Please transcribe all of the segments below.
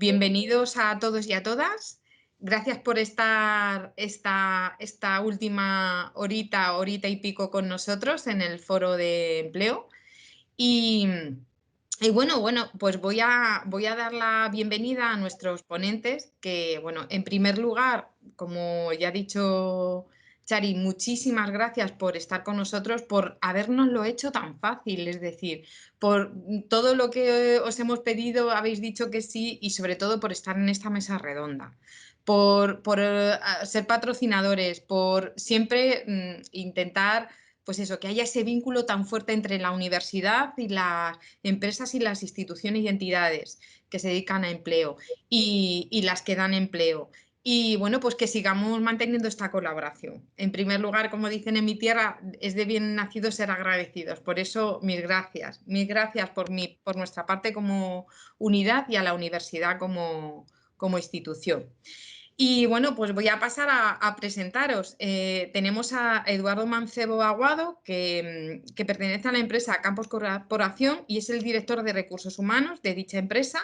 Bienvenidos a todos y a todas. Gracias por estar esta última horita y pico con nosotros en el foro de empleo. Y, y bueno, pues voy a dar la bienvenida a nuestros ponentes, que bueno, en primer lugar, como ya ha dicho Chari, muchísimas gracias por estar con nosotros, por habernoslo hecho tan fácil, es decir, por todo lo que os hemos pedido, habéis dicho que sí, y sobre todo por estar en esta mesa redonda. Por ser patrocinadores, por siempre intentar, pues eso, que haya ese vínculo tan fuerte entre la universidad y las empresas y las instituciones y entidades que se dedican a empleo y las que dan empleo. Y bueno, pues que sigamos manteniendo esta colaboración. En primer lugar, como dicen en mi tierra, es de bien nacido ser agradecidos. Por eso, mil gracias por nuestra parte como unidad y a la universidad como institución. Y bueno, pues voy a pasar a presentaros. Tenemos a Eduardo Mancebo Aguado, que pertenece a la empresa Campos Corporación y es el director de recursos humanos de dicha empresa.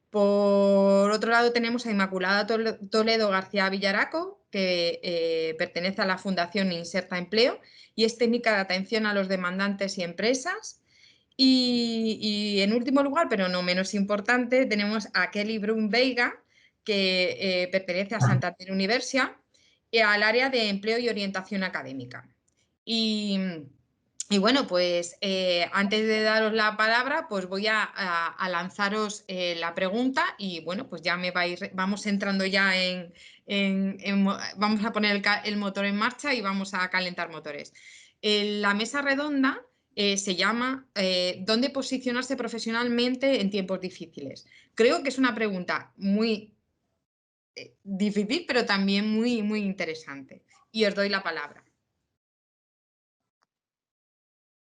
Por otro lado, tenemos a Inmaculada Toledo García Villaraco, que pertenece a la Fundación Inserta Empleo y es técnica de atención a los demandantes y empresas. Y en último lugar, pero no menos importante, tenemos a Kelly Brun Veiga, que pertenece a Santander Universia, y al área de empleo y orientación académica. Y, y bueno, pues antes de daros la palabra, pues voy a lanzaros la pregunta y bueno, pues ya vamos entrando ya vamos a poner el motor en marcha y vamos a calentar motores. La mesa redonda se llama ¿dónde posicionarse profesionalmente en tiempos difíciles? Creo que es una pregunta muy difícil, pero también muy interesante. Y os doy la palabra.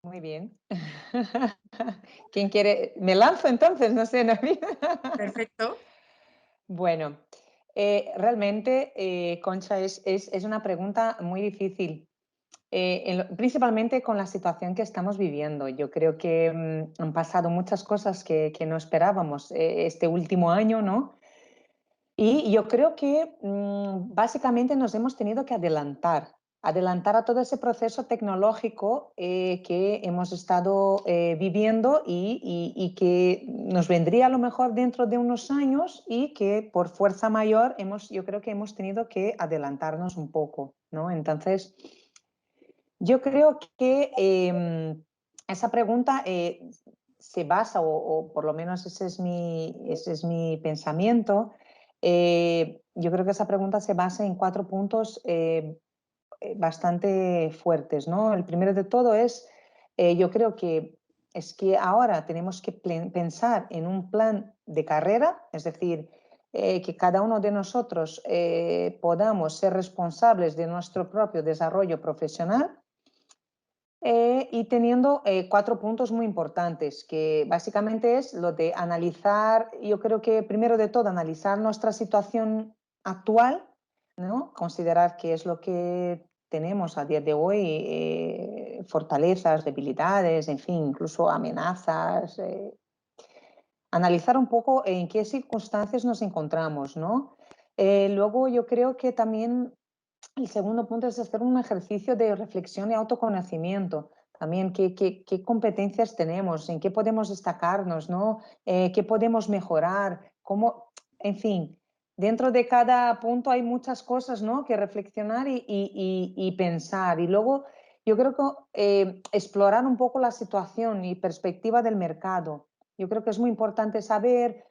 Muy bien. ¿Quién quiere? Me lanzo entonces, no sé, Navid. Perfecto. Bueno, realmente, Concha, es una pregunta muy difícil, principalmente con la situación que estamos viviendo. Yo creo que han pasado muchas cosas que no esperábamos este último año, ¿no? Y yo creo que básicamente nos hemos tenido que adelantar a todo ese proceso tecnológico que hemos estado viviendo y que nos vendría a lo mejor dentro de unos años y que por fuerza mayor yo creo que hemos tenido que adelantarnos un poco, ¿no? Entonces, yo creo que esa pregunta se basa, o por lo menos ese es mi pensamiento. Yo creo que esa pregunta se basa en 4 puntos bastante fuertes, ¿no? El primero de todo es, yo creo que es que ahora tenemos que pensar en un plan de carrera, es decir, que cada uno de nosotros podamos ser responsables de nuestro propio desarrollo profesional y teniendo 4 puntos muy importantes, que básicamente es lo de analizar, yo creo que primero de todo, analizar nuestra situación actual, ¿no? Considerar qué es lo que tenemos a día de hoy, fortalezas, debilidades, en fin, incluso amenazas. Analizar un poco en qué circunstancias nos encontramos, ¿no? Luego yo creo que también el segundo punto es hacer un ejercicio de reflexión y autoconocimiento. También qué competencias tenemos, en qué podemos destacarnos, ¿no? Qué podemos mejorar, cómo, en fin, dentro de cada punto hay muchas cosas, ¿no? Que reflexionar y pensar. Y luego yo creo que explorar un poco la situación y perspectiva del mercado. Yo creo que es muy importante saber,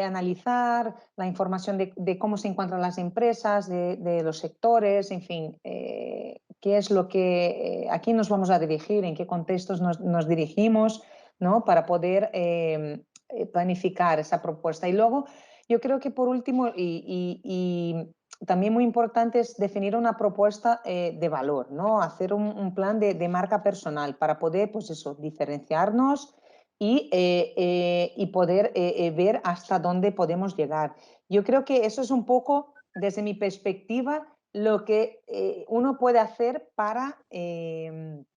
analizar la información de cómo se encuentran las empresas, de los sectores, en fin, qué es lo que, a quién nos vamos a dirigir, en qué contextos nos dirigimos, ¿no? Para poder planificar esa propuesta. Y luego, yo creo que por último, y también muy importante es definir una propuesta de valor, ¿no? Hacer un plan de marca personal para poder, pues eso, diferenciarnos y poder ver hasta dónde podemos llegar. Yo creo que eso es un poco, desde mi perspectiva, lo que uno puede hacer para, en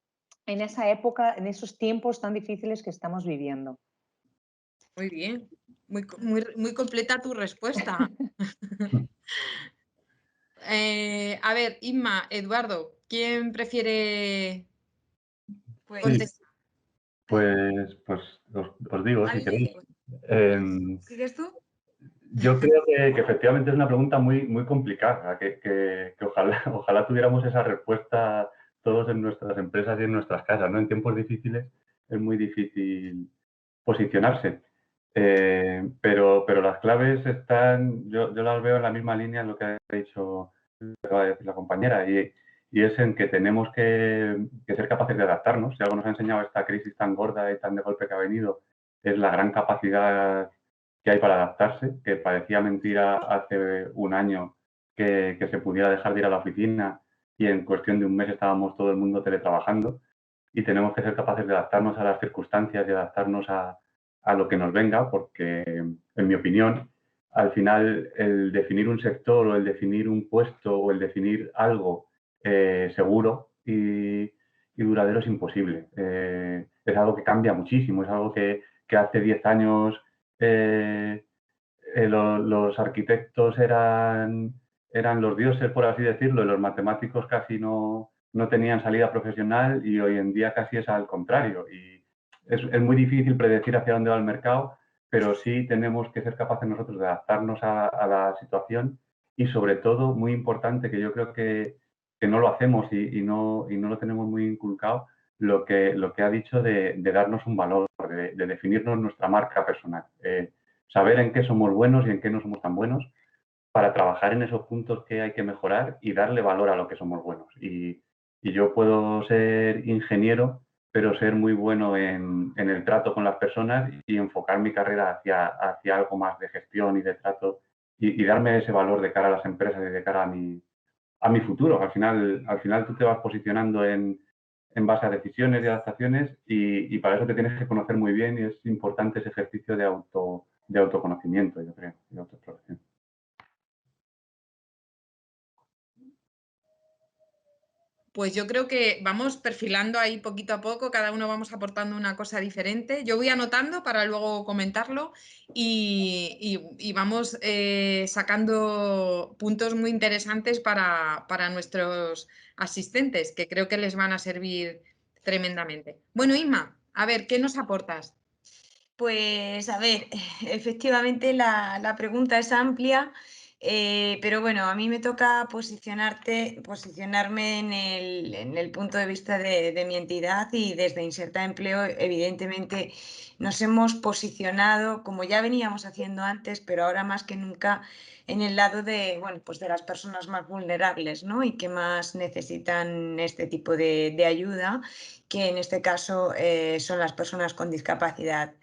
esa época, en esos tiempos tan difíciles que estamos viviendo. Muy bien. muy completa tu respuesta. A ver, Inma, Eduardo, ¿quién prefiere Sí, contestar? Pues, pues os digo, si Dale, queréis. pues, Em, ¿sigues tú? yo creo que efectivamente es una pregunta muy, muy complicada, que ojalá, ojalá tuviéramos esa respuesta todos en nuestras empresas y en nuestras casas, ¿no? En tiempos difíciles es muy difícil posicionarse. Pero las claves están, yo las veo en la misma línea en lo que ha dicho, acaba de decir la compañera, y es en que tenemos que ser capaces de adaptarnos. Si algo nos ha enseñado esta crisis tan gorda y tan de golpe que ha venido, es la gran capacidad que hay para adaptarse, que parecía mentira hace un año que se pudiera dejar de ir a la oficina y en cuestión de un mes estábamos todo el mundo teletrabajando y tenemos que ser capaces de adaptarnos a las circunstancias y adaptarnos a lo que nos venga, porque, en mi opinión, al final el definir un sector o el definir un puesto o el definir algo seguro y duradero es imposible. Es algo que cambia muchísimo, es algo que hace 10 años los arquitectos eran los dioses, por así decirlo, y los matemáticos casi no tenían salida profesional y hoy en día casi es al contrario. Y es muy difícil predecir hacia dónde va el mercado, pero sí tenemos que ser capaces nosotros de adaptarnos a la situación y sobre todo, muy importante, que yo creo que no lo hacemos y no lo tenemos muy inculcado, lo que ha dicho de darnos un valor, de definirnos nuestra marca personal. Saber en qué somos buenos y en qué no somos tan buenos para trabajar en esos puntos que hay que mejorar y darle valor a lo que somos buenos. Y yo puedo ser ingeniero, pero ser muy bueno en el trato con las personas y enfocar mi carrera hacia algo más de gestión y de trato y darme ese valor de cara a las empresas y de cara a mi futuro. Al final tú te vas posicionando en base a decisiones y adaptaciones y para eso te tienes que conocer muy bien y es importante ese ejercicio de autoconocimiento, yo creo, de autoexploración. Pues yo creo que vamos perfilando ahí poquito a poco, cada uno vamos aportando una cosa diferente. Yo voy anotando para luego comentarlo y vamos sacando puntos muy interesantes para nuestros asistentes, que creo que les van a servir tremendamente. Bueno, Inma, a ver, ¿qué nos aportas? Pues a ver, efectivamente la pregunta es amplia, pero bueno, a mí me toca posicionarme en el punto de vista de mi entidad y desde Inserta Empleo, evidentemente nos hemos posicionado, como ya veníamos haciendo antes, pero ahora más que nunca, en el lado de, bueno, pues de las personas más vulnerables, ¿no? Y que más necesitan este tipo de ayuda, que en este caso son las personas con discapacidad.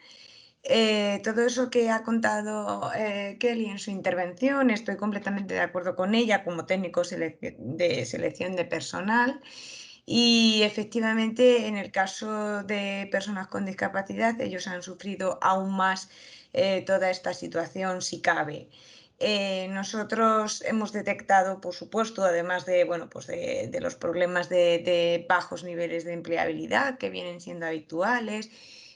Todo eso que ha contado Kelly en su intervención, estoy completamente de acuerdo con ella como técnico de selección de personal. Y efectivamente, en el caso de personas con discapacidad, ellos han sufrido aún más toda esta situación, si cabe. Nosotros hemos detectado, por supuesto, además de, bueno, pues de los problemas de bajos niveles de empleabilidad que vienen siendo habituales,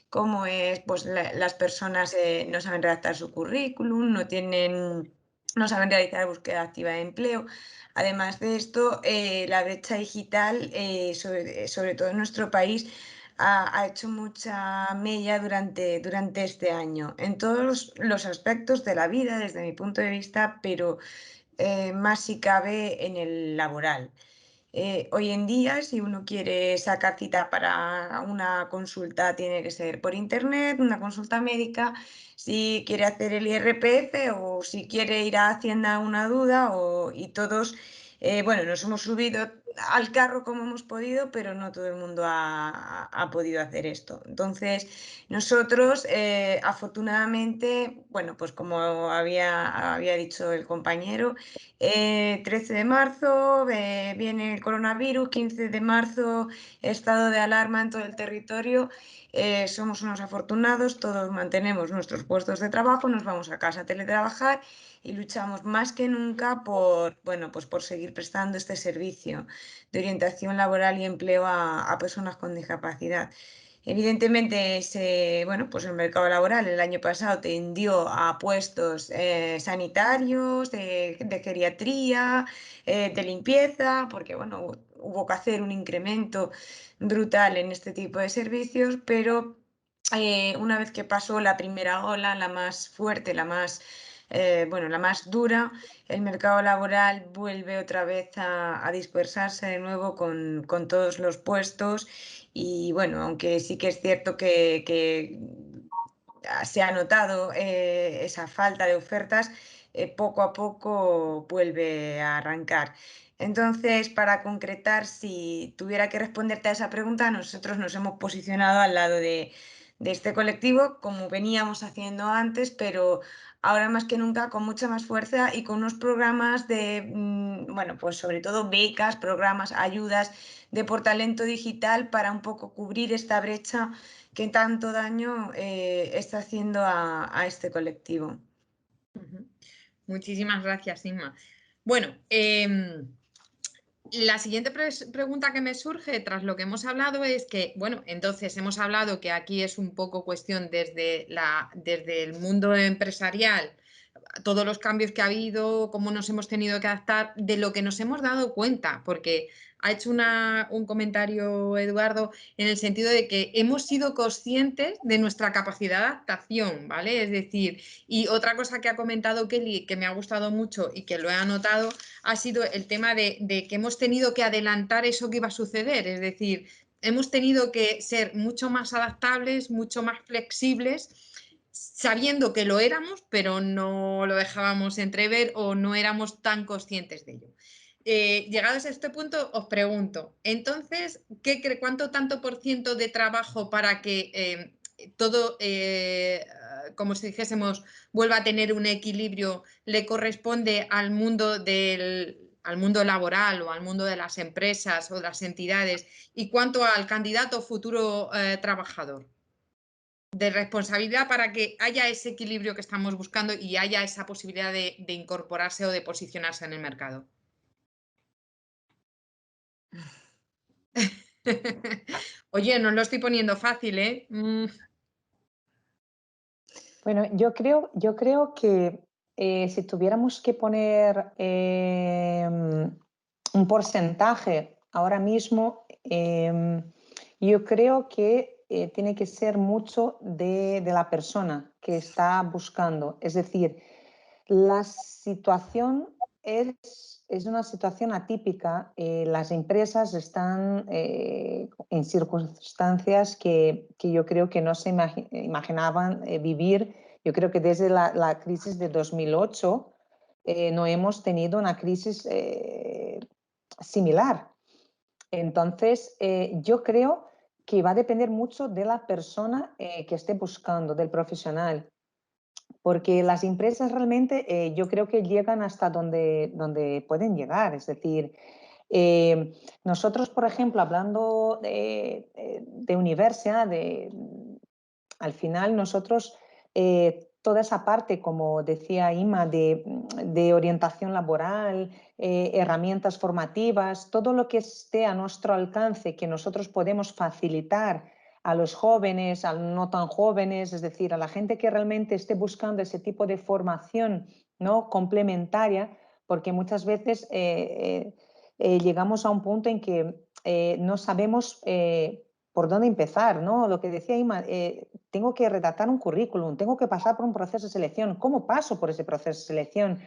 como es, pues las personas no saben redactar su currículum, no saben realizar búsqueda activa de empleo. Además de esto, la brecha digital, sobre todo en nuestro país, ha hecho mucha mella durante este año, en todos los aspectos de la vida, desde mi punto de vista, pero más si cabe en el laboral. Hoy en día, si uno quiere sacar cita para una consulta, tiene que ser por internet, una consulta médica. Si quiere hacer el IRPF o si quiere ir a Hacienda una duda, y todos, bueno, nos hemos subido al carro como hemos podido, pero no todo el mundo ha podido hacer esto. Entonces, nosotros, afortunadamente, bueno, pues como había dicho el compañero, 13 de marzo viene el coronavirus, 15 de marzo estado de alarma en todo el territorio. Somos unos afortunados, todos mantenemos nuestros puestos de trabajo, nos vamos a casa a teletrabajar y luchamos más que nunca por, bueno, pues por seguir prestando este servicio de orientación laboral y empleo a personas con discapacidad. Evidentemente, bueno, pues el mercado laboral el año pasado tendió a puestos sanitarios, de geriatría, de limpieza, porque bueno, hubo que hacer un incremento brutal en este tipo de servicios, pero una vez que pasó la primera ola, la más fuerte, bueno, la más dura, el mercado laboral vuelve otra vez a dispersarse de nuevo con todos los puestos y bueno, aunque sí que es cierto que se ha notado esa falta de ofertas, poco a poco vuelve a arrancar. Entonces, para concretar, si tuviera que responderte a esa pregunta, nosotros nos hemos posicionado al lado de este colectivo, como veníamos haciendo antes, pero ahora más que nunca con mucha más fuerza y con unos programas bueno, pues sobre todo becas, programas, ayudas de por talento digital para un poco cubrir esta brecha que tanto daño está haciendo a este colectivo. Muchísimas gracias, Inma. Bueno, la siguiente pregunta que me surge tras lo que hemos hablado es que, bueno, entonces hemos hablado que aquí es un poco cuestión desde el mundo empresarial, todos los cambios que ha habido, cómo nos hemos tenido que adaptar, de lo que nos hemos dado cuenta, porque ha hecho un comentario Eduardo en el sentido de que hemos sido conscientes de nuestra capacidad de adaptación, ¿vale? Es decir, y otra cosa que ha comentado Kelly, que me ha gustado mucho y que lo he anotado, ha sido el tema de que hemos tenido que adelantar eso que iba a suceder, es decir, hemos tenido que ser mucho más adaptables, mucho más flexibles, sabiendo que lo éramos, pero no lo dejábamos entrever o no éramos tan conscientes de ello. Llegados a este punto, os pregunto, entonces, ¿cuánto tanto por ciento de trabajo para que todo, como si dijésemos, vuelva a tener un equilibrio, le corresponde al mundo laboral o al mundo de las empresas o de las entidades, y cuánto al candidato futuro trabajador? De responsabilidad para que haya ese equilibrio que estamos buscando y haya esa posibilidad de incorporarse o de posicionarse en el mercado. Oye, no lo estoy poniendo fácil, ¿eh? Bueno, yo creo que si tuviéramos que poner un porcentaje ahora mismo, yo creo que tiene que ser mucho de la persona que está buscando. Es decir, la situación es una situación atípica. Las empresas están en circunstancias que yo creo que no se imaginaban vivir. Yo creo que desde la crisis de 2008 no hemos tenido una crisis similar. Entonces, yo creo que va a depender mucho de la persona que esté buscando, del profesional. Porque las empresas realmente yo creo que llegan hasta donde pueden llegar. Es decir, nosotros, por ejemplo, hablando de universidad, al final nosotros toda esa parte, como decía Ima, de orientación laboral, herramientas formativas, todo lo que esté a nuestro alcance, que nosotros podemos facilitar a los jóvenes, a no tan jóvenes, es decir, a la gente que realmente esté buscando ese tipo de formación, ¿no?, complementaria, porque muchas veces llegamos a un punto en que no sabemos por dónde empezar, ¿no? Lo que decía Ima, tengo que redactar un currículum, tengo que pasar por un proceso de selección. ¿Cómo paso por ese proceso de selección?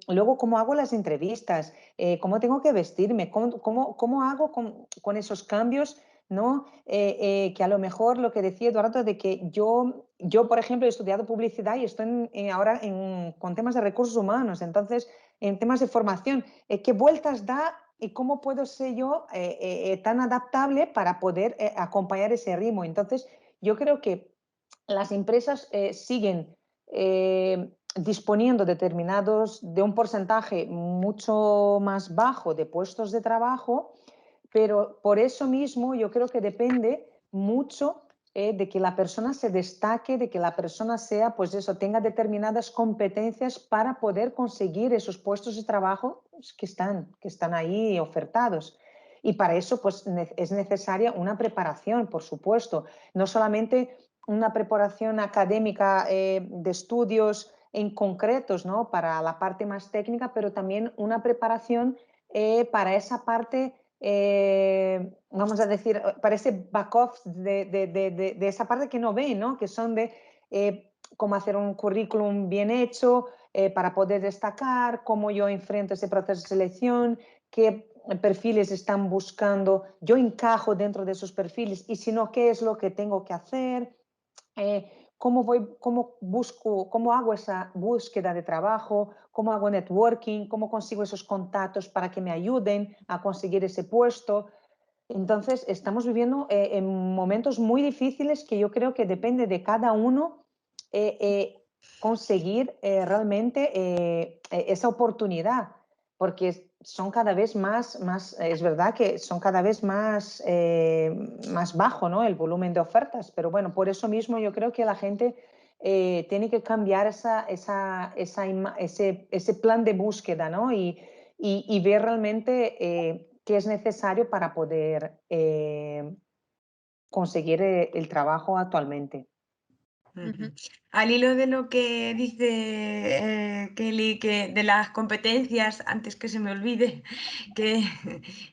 Luego, ¿cómo hago las entrevistas? ¿Cómo tengo que vestirme? ¿Cómo hago con esos cambios? ¿No? Que a lo mejor lo que decía Eduardo, de que yo por ejemplo, he estudiado publicidad y estoy ahora con temas de recursos humanos, entonces, en temas de formación, ¿qué vueltas da y cómo puedo ser yo tan adaptable para poder acompañar ese ritmo? Entonces, yo creo que las empresas siguen disponiendo de un porcentaje mucho más bajo de puestos de trabajo, pero por eso mismo yo creo que depende mucho de que la persona se destaque, de que la persona sea, pues eso, tenga determinadas competencias para poder conseguir esos puestos de trabajo que están ahí ofertados. Y para eso pues, es necesaria una preparación, por supuesto, no solamente una preparación académica de estudios en concretos, ¿no? Para la parte más técnica, pero también una preparación para esa parte, vamos a decir, para ese back-off de esa parte que no ven, ¿no? Que son de cómo hacer un currículum bien hecho para poder destacar, cómo yo enfrento ese proceso de selección, qué perfiles están buscando, yo encajo dentro de esos perfiles y si no, qué es lo que tengo que hacer. Cómo hago esa búsqueda de trabajo, cómo hago networking, cómo consigo esos contactos para que me ayuden a conseguir ese puesto. Entonces, estamos viviendo en momentos muy difíciles que yo creo que depende de cada uno conseguir realmente esa oportunidad, porque son cada vez es verdad que son cada vez más bajo, ¿no? El volumen de ofertas, pero bueno, por eso mismo yo creo que la gente tiene que cambiar ese plan de búsqueda, ¿no? Y ver realmente qué es necesario para poder conseguir el trabajo actualmente. Al hilo de lo que dice Kelly, que de las competencias, antes que se me olvide, que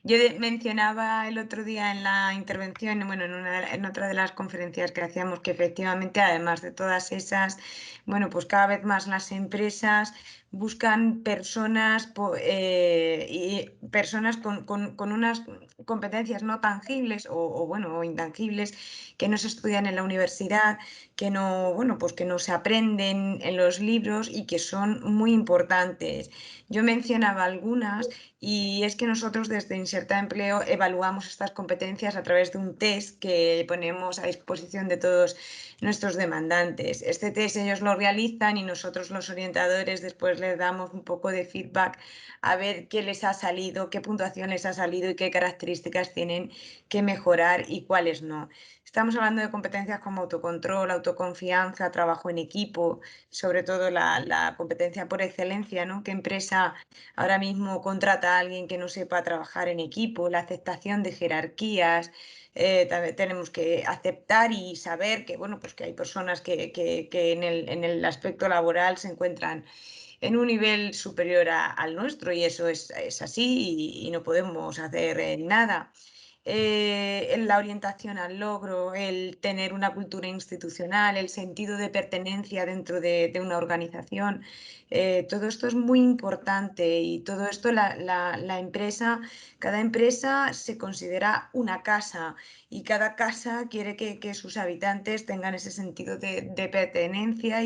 yo mencionaba el otro día en la intervención, bueno, en otra de las conferencias que hacíamos, que efectivamente, además de todas esas, bueno, pues cada vez más las empresas buscan personas y personas con unas competencias no tangibles o intangibles que no se estudian en la universidad, que no, bueno, pues que no se aprenden en los libros y que son muy importantes. Yo mencionaba algunas y es que nosotros desde Inserta Empleo evaluamos estas competencias a través de un test que ponemos a disposición de todos nuestros demandantes. Este test ellos lo realizan y nosotros los orientadores después les damos un poco de feedback a ver qué les ha salido, qué puntuación les ha salido y qué características tienen que mejorar y cuáles no. Estamos hablando de competencias como autocontrol, autoconfianza, trabajo en equipo, sobre todo la competencia por excelencia, ¿no? ¿Qué empresa ahora mismo contrata a alguien que no sepa trabajar en equipo? La aceptación de jerarquías. También tenemos que aceptar y saber que, bueno, pues que hay personas que en el aspecto laboral se encuentran en un nivel superior al nuestro y eso es así y no podemos hacer nada. La orientación al logro, el tener una cultura institucional, el sentido de pertenencia dentro de una organización, todo esto es muy importante y todo esto la empresa, cada empresa se considera una casa y cada casa quiere que sus habitantes tengan ese sentido de pertenencia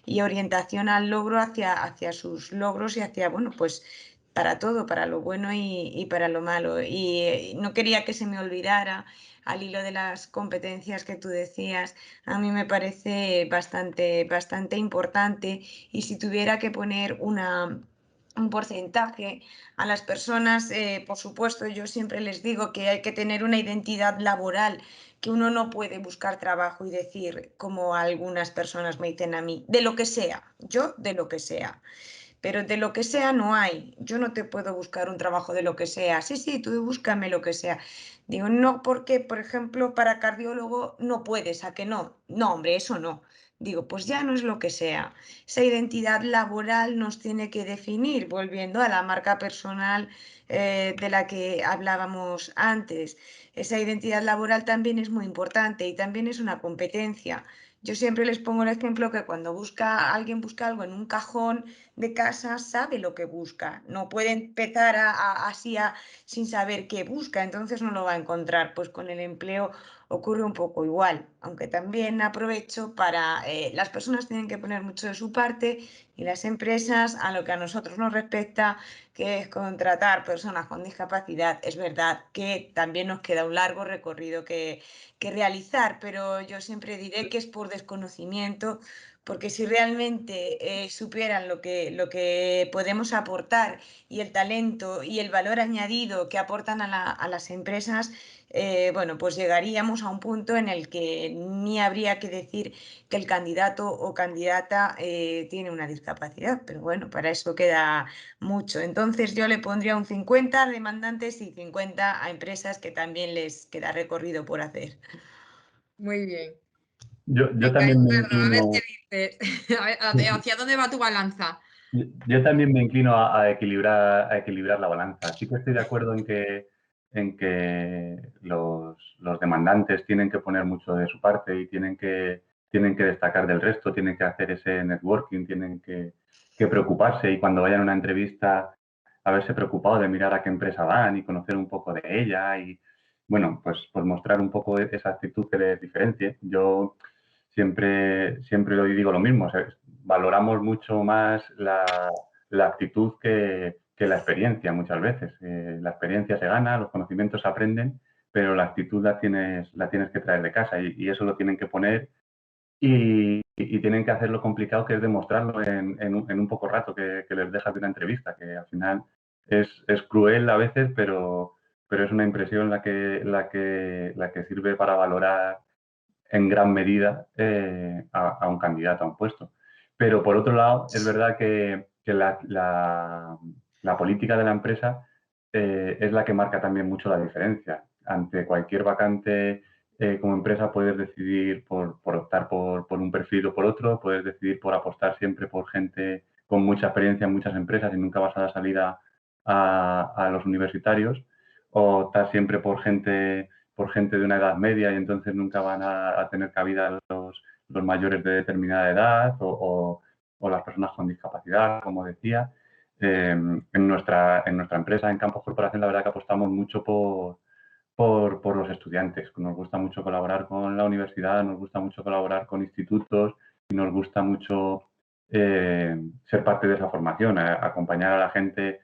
y orientación al logro hacia sus logros y hacia, bueno, pues para todo, para lo bueno y para lo malo. Y no quería que se me olvidara, al hilo de las competencias que tú decías, a mí me parece bastante importante y si tuviera que poner un porcentaje a las personas, por supuesto, yo siempre les digo que hay que tener una identidad laboral, que uno no puede buscar trabajo y decir, como algunas personas me dicen a mí, de lo que sea, yo de lo que sea. Pero de lo que sea no hay. Yo no te puedo buscar un trabajo de lo que sea. Sí, sí, tú búscame lo que sea. Digo, no, porque, por ejemplo, para cardiólogo no puedes, ¿a que no? No, hombre, eso no. Digo, pues ya no es lo que sea. Esa identidad laboral nos tiene que definir, volviendo a la marca personal de la que hablábamos antes. Esa identidad laboral también es muy importante y también es una competencia. Yo siempre les pongo el ejemplo que cuando alguien busca algo en un cajón de casa, sabe lo que busca. No puede empezar así sin saber qué busca, entonces no lo va a encontrar. Pues con el empleo ocurre un poco igual, aunque también aprovecho para, las personas tienen que poner mucho de su parte y las empresas, a lo que a nosotros nos respecta, que es contratar personas con discapacidad, es verdad que también nos queda un largo recorrido que realizar, pero yo siempre diré que es por desconocimiento, porque si realmente supieran lo que podemos aportar y el talento y el valor añadido que aportan a las empresas, bueno, pues llegaríamos a un punto en el que ni habría que decir que el candidato o candidata tiene una discapacidad, pero bueno, para eso queda mucho. Entonces yo le pondría un 50 a demandantes y 50 a empresas que también les queda recorrido por hacer. Muy bien. Yo Venga, también me Eduardo, a ver inclino, qué dices. ¿Hacia dónde va tu balanza? yo también me inclino a equilibrar la balanza. Sí que estoy de acuerdo en que los demandantes tienen que poner mucho de su parte y tienen que destacar del resto, tienen que hacer ese networking, tienen que preocuparse y cuando vayan a una entrevista haberse preocupado de mirar a qué empresa van y conocer un poco de ella y, bueno, pues mostrar un poco esa actitud que les diferencie. Yo siempre hoy digo lo mismo, o sea, valoramos mucho más la actitud que la experiencia muchas veces. La experiencia se gana, los conocimientos se aprenden, pero la actitud la tienes que traer de casa y eso lo tienen que poner y tienen que hacer lo complicado que es demostrarlo en un poco rato que les dejas de una entrevista, que al final es cruel a veces, pero es una impresión la que sirve para valorar en gran medida a un candidato a un puesto. Pero por otro lado, es verdad que la política de la empresa es la que marca también mucho la diferencia. Ante cualquier vacante como empresa puedes decidir por optar por un perfil o por otro, puedes decidir por apostar siempre por gente con mucha experiencia en muchas empresas y nunca vas a dar salida a los universitarios, o optar siempre por gente de una edad media y entonces nunca van a tener cabida los mayores de determinada edad o las personas con discapacidad, como decía. En nuestra empresa, en Campos Corporación, la verdad que apostamos mucho por los estudiantes. Nos gusta mucho colaborar con la universidad, nos gusta mucho colaborar con institutos y nos gusta mucho ser parte de esa formación, acompañar a la gente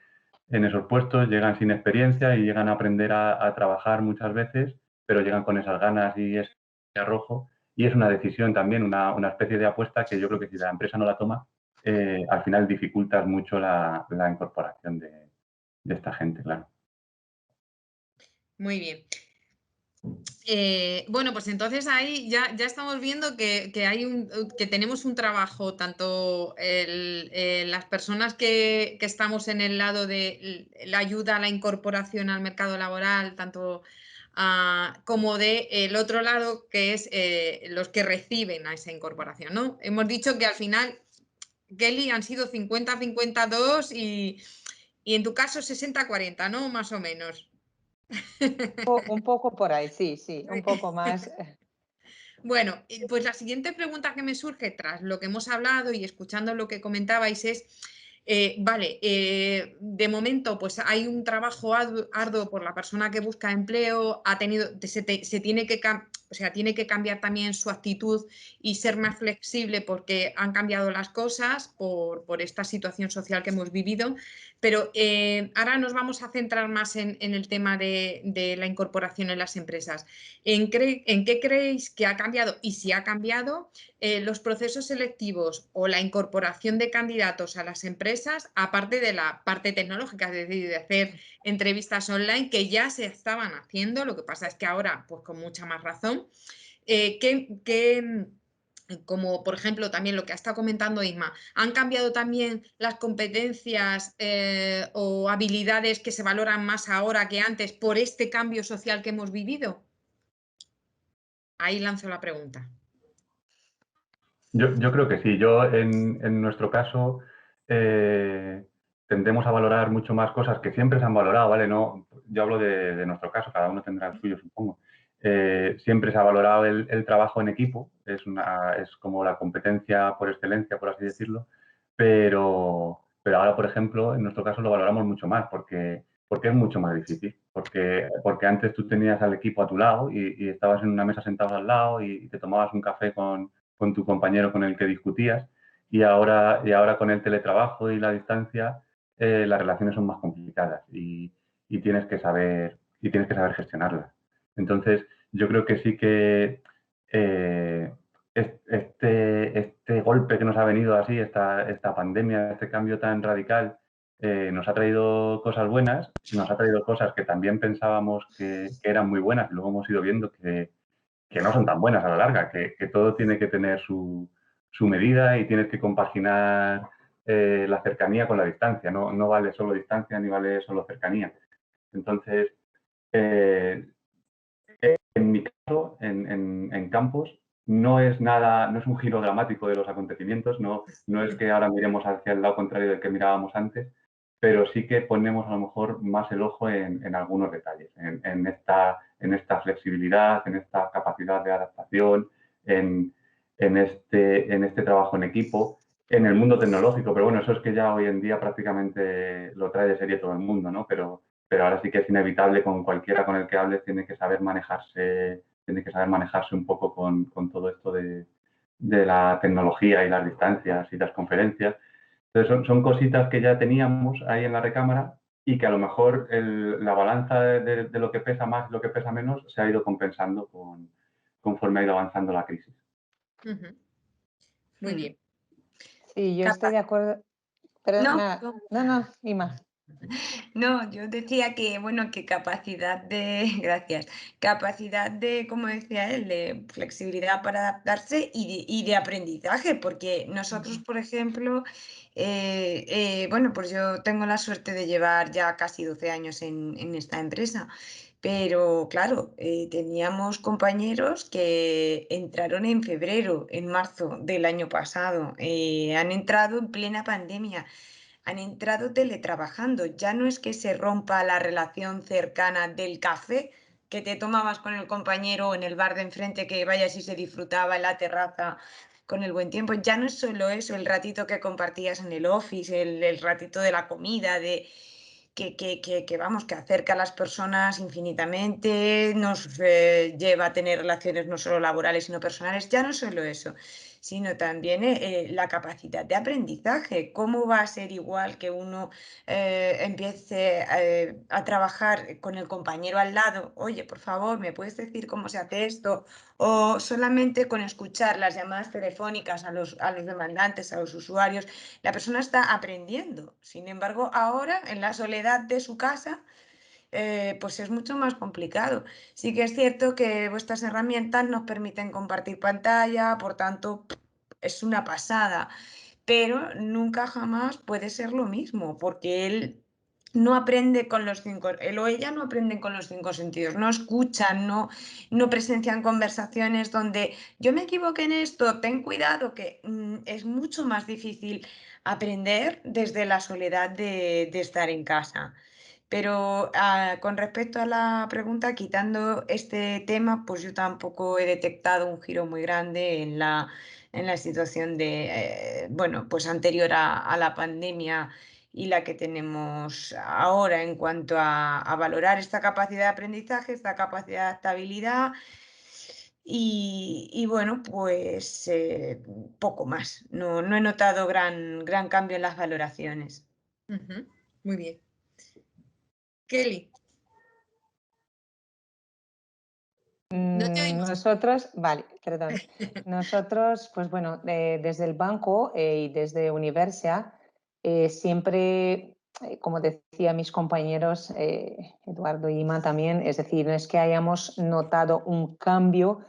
en esos puestos. Llegan sin experiencia y llegan a aprender a trabajar muchas veces, pero llegan con esas ganas y ese arrojo. Y es una decisión también, una especie de apuesta que yo creo que si la empresa no la toma, al final dificultas mucho la incorporación de esta gente, claro. Muy bien. Bueno, pues entonces ahí ya estamos viendo que tenemos un trabajo, tanto las personas que estamos en el lado de la ayuda a la incorporación al mercado laboral, tanto como de el otro lado, que es los que reciben a esa incorporación, ¿no? Hemos dicho que al final, Kelly, han sido 50-52 y en tu caso 60-40, ¿no? Más o menos. Un poco por ahí, sí, un poco más. Bueno, pues la siguiente pregunta que me surge tras lo que hemos hablado y escuchando lo que comentabais es, vale, de momento pues hay un trabajo arduo por la persona que busca empleo, tiene que cambiar también su actitud y ser más flexible porque han cambiado las cosas por esta situación social que hemos vivido, pero ahora nos vamos a centrar más en el tema de la incorporación en las empresas. ¿En qué creéis que ha cambiado y si ha cambiado los procesos selectivos o la incorporación de candidatos a las empresas, aparte de la parte tecnológica, es decir, de hacer entrevistas online que ya se estaban haciendo? Lo que pasa es que ahora, pues con mucha más razón, como por ejemplo también lo que ha estado comentando Isma, ¿han cambiado también las competencias o habilidades que se valoran más ahora que antes por este cambio social que hemos vivido? Ahí lanzo la pregunta. Yo creo que sí. Yo, en nuestro caso, tendemos a valorar mucho más cosas que siempre se han valorado, ¿vale? No, yo hablo de nuestro caso, cada uno tendrá el suyo, supongo. Siempre se ha valorado el trabajo en equipo, es como la competencia por excelencia, por así decirlo, pero ahora, por ejemplo, en nuestro caso lo valoramos mucho más porque es mucho más difícil, porque antes tú tenías al equipo a tu lado y estabas en una mesa sentados al lado y te tomabas un café con tu compañero con el que discutías y ahora con el teletrabajo y la distancia las relaciones son más complicadas y tienes que saber gestionarlas. Entonces, yo creo que sí que este golpe que nos ha venido así, esta pandemia, este cambio tan radical, nos ha traído cosas buenas, nos ha traído cosas que también pensábamos que eran muy buenas y luego hemos ido viendo que no son tan buenas a la larga, que todo tiene que tener su medida y tienes que compaginar la cercanía con la distancia. No vale solo distancia ni vale solo cercanía. Entonces, en mi caso, en Campos, no es un giro dramático de los acontecimientos, no es que ahora miremos hacia el lado contrario del que mirábamos antes, pero sí que ponemos a lo mejor más el ojo en algunos detalles, en esta flexibilidad, en esta capacidad de adaptación, en este trabajo en equipo, en el mundo tecnológico. Pero bueno, eso es que ya hoy en día prácticamente lo trae de serie todo el mundo, ¿no? Pero ahora sí que es inevitable, con cualquiera con el que hables tiene que saber manejarse un poco con todo esto de la tecnología y las distancias y las conferencias. Entonces son cositas que ya teníamos ahí en la recámara y que a lo mejor la balanza de lo que pesa más y lo que pesa menos se ha ido compensando conforme ha ido avanzando la crisis. Muy bien. Sí, yo estoy de acuerdo. Pero no, Ima. No, yo decía que, bueno, que capacidad de, gracias, capacidad de, como decía él, de flexibilidad para adaptarse y de aprendizaje, porque nosotros, por ejemplo, bueno, pues yo tengo la suerte de llevar ya casi 12 años en esta empresa, pero claro, teníamos compañeros que entraron en febrero, en marzo del año pasado, han entrado en plena pandemia. Han entrado teletrabajando. Ya no es que se rompa la relación cercana del café que te tomabas con el compañero en el bar de enfrente, que vayas y se disfrutaba en la terraza con el buen tiempo. Ya no es solo eso, el ratito que compartías en el office, el ratito de la comida, que vamos, que acerca a las personas infinitamente, nos lleva a tener relaciones no solo laborales, sino personales. Ya no solo eso, sino también la capacidad de aprendizaje. ¿Cómo va a ser igual que uno empiece a trabajar con el compañero al lado? Oye, por favor, ¿me puedes decir cómo se hace esto? O solamente con escuchar las llamadas telefónicas a los demandantes, a los usuarios, la persona está aprendiendo. Sin embargo, ahora, en la soledad de su casa, pues es mucho más complicado. Sí que es cierto que vuestras herramientas nos permiten compartir pantalla, por tanto, es una pasada, pero nunca jamás puede ser lo mismo, porque él no aprende con los cinco, él o ella no aprenden con los cinco sentidos, no escuchan, no presencian conversaciones donde yo me equivoqué en esto, ten cuidado, que es mucho más difícil aprender desde la soledad de estar en casa. Pero con respecto a la pregunta, quitando este tema, pues yo tampoco he detectado un giro muy grande en la situación de, bueno, pues anterior a la pandemia y la que tenemos ahora en cuanto a valorar esta capacidad de aprendizaje, esta capacidad de adaptabilidad y bueno, pues poco más. No he notado gran cambio en las valoraciones. Muy bien. Kelly. No te oímos. Nosotros, vale, perdón. Nosotros, pues bueno, desde el banco y desde Universia, siempre, como decía mis compañeros, Eduardo y Ima también, es decir, no es que hayamos notado un cambio,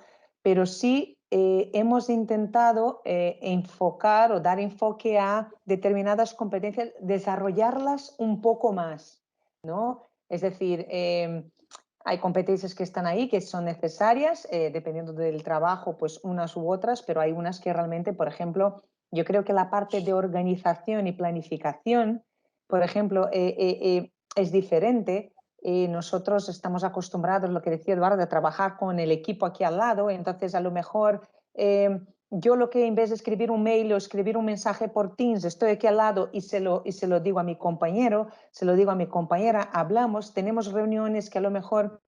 pero sí hemos intentado enfocar o dar enfoque a determinadas competencias, desarrollarlas un poco más, ¿no? Es decir, hay competencias que están ahí, que son necesarias, dependiendo del trabajo, pues unas u otras, pero hay unas que realmente, por ejemplo, yo creo que la parte de organización y planificación, por ejemplo, es diferente. Nosotros estamos acostumbrados, lo que decía Eduardo, a trabajar con el equipo aquí al lado, entonces a lo mejor yo lo que en vez de escribir un mail o escribir un mensaje por Teams, estoy aquí al lado y se lo digo a mi compañero, se lo digo a mi compañera, hablamos, tenemos reuniones que a lo mejor,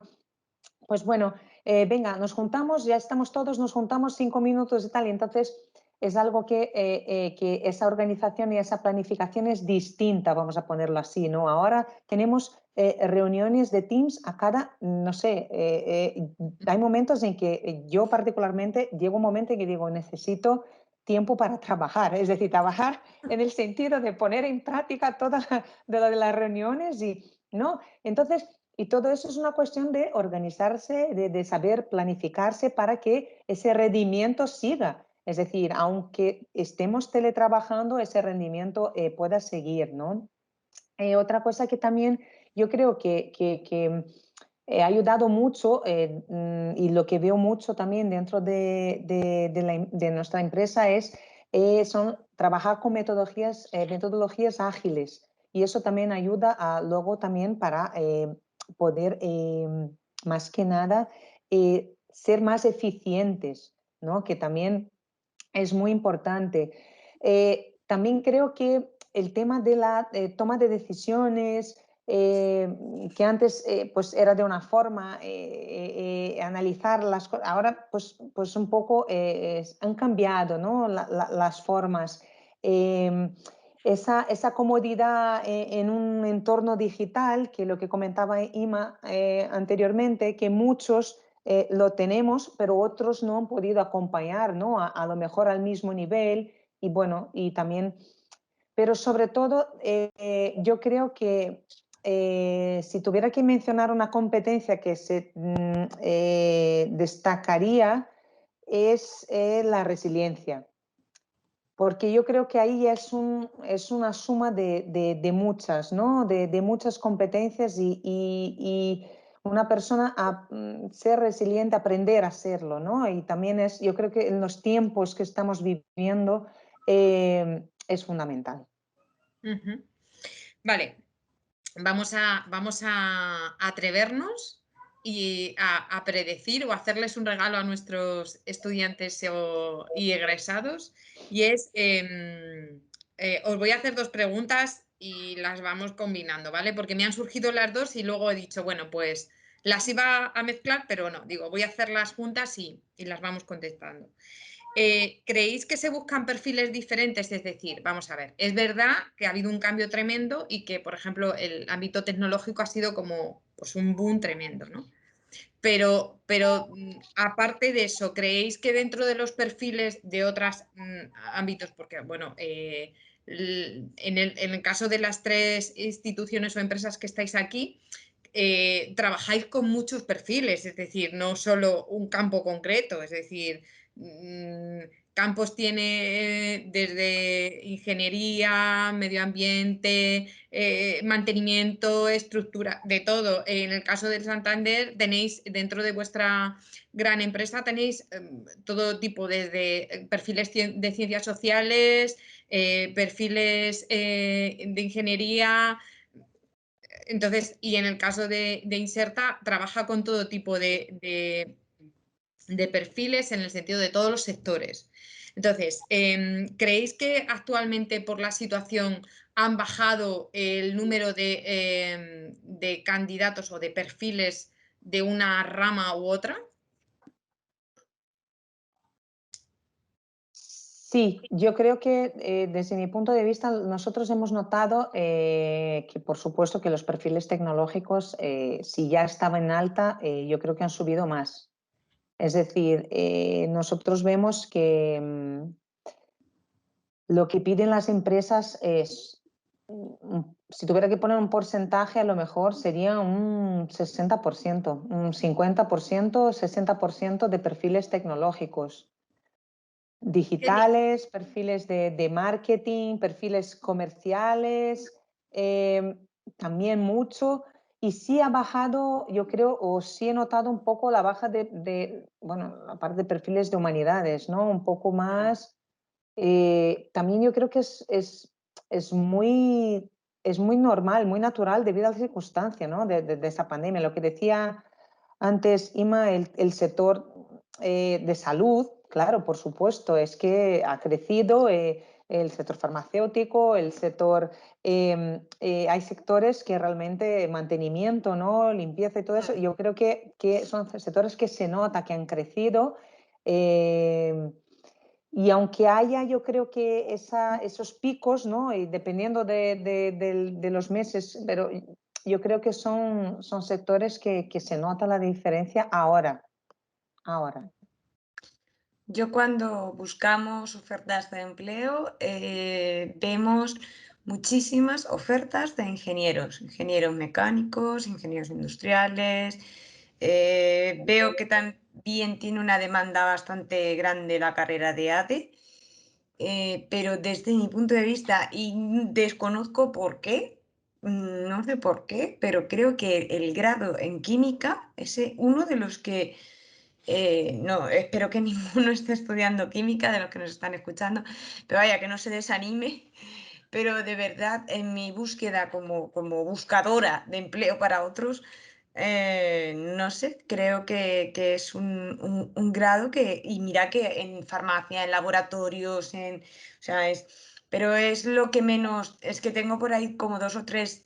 pues bueno, venga, nos juntamos, ya estamos todos, nos juntamos 5 minutos y tal, y entonces es algo que esa organización y esa planificación es distinta, vamos a ponerlo así, ¿no? Ahora tenemos reuniones de Teams a cada, no sé, hay momentos en que yo particularmente llego un momento en que digo, necesito tiempo para trabajar, es decir, trabajar en el sentido de poner en práctica todas de las reuniones ¿no? Entonces, y todo eso es una cuestión de organizarse, de saber planificarse para que ese rendimiento siga. Es decir, aunque estemos teletrabajando, ese rendimiento pueda seguir, ¿no? Otra cosa que también yo creo que ha ayudado mucho y lo que veo mucho también dentro de nuestra empresa son trabajar con metodologías ágiles, y eso también ayuda luego también para poder más que nada ser más eficientes, ¿no? Que también es muy importante. También creo que el tema de la toma de decisiones, que antes pues era de una forma, analizar las cosas, ahora pues un poco han cambiado, ¿no? Las formas. Esa comodidad en un entorno digital, que lo que comentaba Ima anteriormente, que muchos lo tenemos, pero otros no han podido acompañar, ¿no? A lo mejor al mismo nivel, y bueno, y también, pero sobre todo yo creo que si tuviera que mencionar una competencia que se destacaría es la resiliencia, porque yo creo que ahí es una suma de muchas, ¿no? De muchas competencias y una persona ser resiliente, aprender a serlo, ¿no? Y también yo creo que en los tiempos que estamos viviendo es fundamental. Vale, vamos a atrevernos y a predecir o hacerles un regalo a nuestros estudiantes y egresados, y es, os voy a hacer dos preguntas y las vamos combinando, ¿vale? Porque me han surgido las dos y luego he dicho, bueno, pues las iba a mezclar, pero no, digo, voy a hacerlas juntas y las vamos contestando. ¿Creéis que se buscan perfiles diferentes? Es decir, vamos a ver, es verdad que ha habido un cambio tremendo y que, por ejemplo, el ámbito tecnológico ha sido como pues, un boom tremendo, ¿no? Pero aparte de eso, ¿creéis que dentro de los perfiles de otros ámbitos, porque, bueno, en el caso de las tres instituciones o empresas que estáis aquí, trabajáis con muchos perfiles, es decir, no solo un campo concreto, es decir, Campos tiene desde ingeniería, medio ambiente, mantenimiento, estructura, de todo. En el caso del Santander tenéis dentro de vuestra gran empresa tenéis todo tipo de perfiles de ciencias sociales, perfiles de ingeniería. Entonces, y en el caso de Inserta, trabaja con todo tipo de perfiles en el sentido de todos los sectores. Entonces, ¿creéis que actualmente por la situación han bajado el número de candidatos o de perfiles de una rama u otra? Sí, yo creo que desde mi punto de vista nosotros hemos notado que por supuesto que los perfiles tecnológicos, si ya estaban en alta, yo creo que han subido más. Es decir, nosotros vemos que lo que piden las empresas es, si tuviera que poner un porcentaje, a lo mejor sería un 60%, un 50%, 60% de perfiles tecnológicos. Digitales, perfiles de marketing, perfiles comerciales, también mucho. Y sí ha bajado, yo creo, o sí he notado un poco la baja bueno, aparte de perfiles de humanidades, ¿no? Un poco más. También yo creo que es muy normal, muy natural debido a la circunstancia, ¿no? de esa pandemia. Lo que decía antes Ima, el sector de salud, claro, por supuesto, es que ha crecido el sector farmacéutico, el sector, hay sectores que realmente mantenimiento, ¿no? Limpieza y todo eso, yo creo que son sectores que se nota que han crecido. Y aunque haya, yo creo que esos picos, ¿no? Y dependiendo de los meses, pero yo creo que son sectores que se nota la diferencia ahora. Yo cuando buscamos ofertas de empleo vemos muchísimas ofertas de ingenieros mecánicos, ingenieros industriales. Veo que también tiene una demanda bastante grande la carrera de ADE, pero desde mi punto de vista, y desconozco por qué, no sé por qué, pero creo que el grado en química es uno de los que no, espero que ninguno esté estudiando química de los que nos están escuchando, pero vaya, que no se desanime. Pero de verdad, en mi búsqueda como buscadora de empleo para otros, no sé, creo que es un grado que, y mira que en farmacia, en laboratorios, o sea, pero es lo que menos, es que tengo por ahí como 2 o 3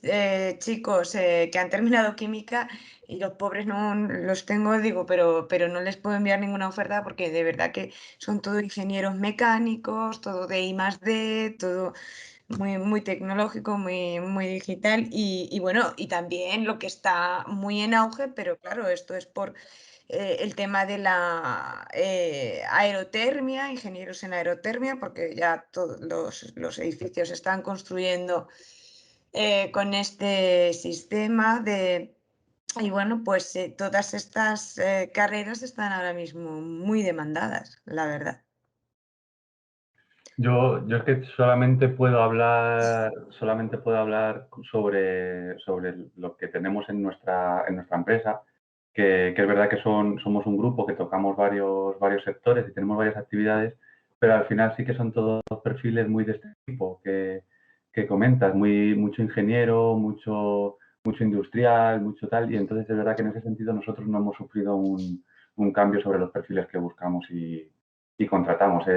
chicos que han terminado química y los pobres no los tengo, digo, pero no les puedo enviar ninguna oferta porque de verdad que son todos ingenieros mecánicos, todo de I+D, todo muy tecnológico, muy digital y bueno, y también lo que está muy en auge, pero claro, esto es por el tema de la aerotermia, ingenieros en aerotermia, porque ya todos los edificios se están construyendo con este sistema de... Y bueno, pues todas estas carreras están ahora mismo muy demandadas, la verdad. Yo es que solamente puedo hablar sobre lo que tenemos en nuestra empresa, que es verdad que somos un grupo que tocamos varios sectores y tenemos varias actividades, pero al final sí que son todos perfiles muy de este tipo que comentas, mucho ingeniero, mucho industrial, mucho tal, y entonces es verdad que en ese sentido nosotros no hemos sufrido un cambio sobre los perfiles que buscamos y contratamos.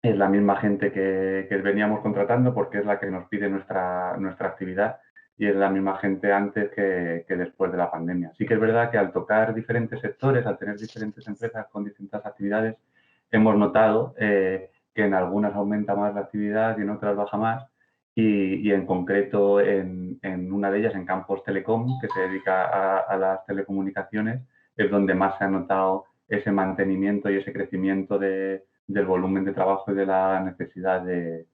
Es la misma gente que veníamos contratando porque es la que nos pide nuestra actividad y es la misma gente antes que después de la pandemia. Sí que es verdad que al tocar diferentes sectores, al tener diferentes empresas con distintas actividades, hemos notado que en algunas aumenta más la actividad y en otras baja más. Y en concreto en una de ellas, en Campos Telecom, que se dedica a las telecomunicaciones, es donde más se ha notado ese mantenimiento y ese crecimiento del volumen de trabajo y de la necesidad de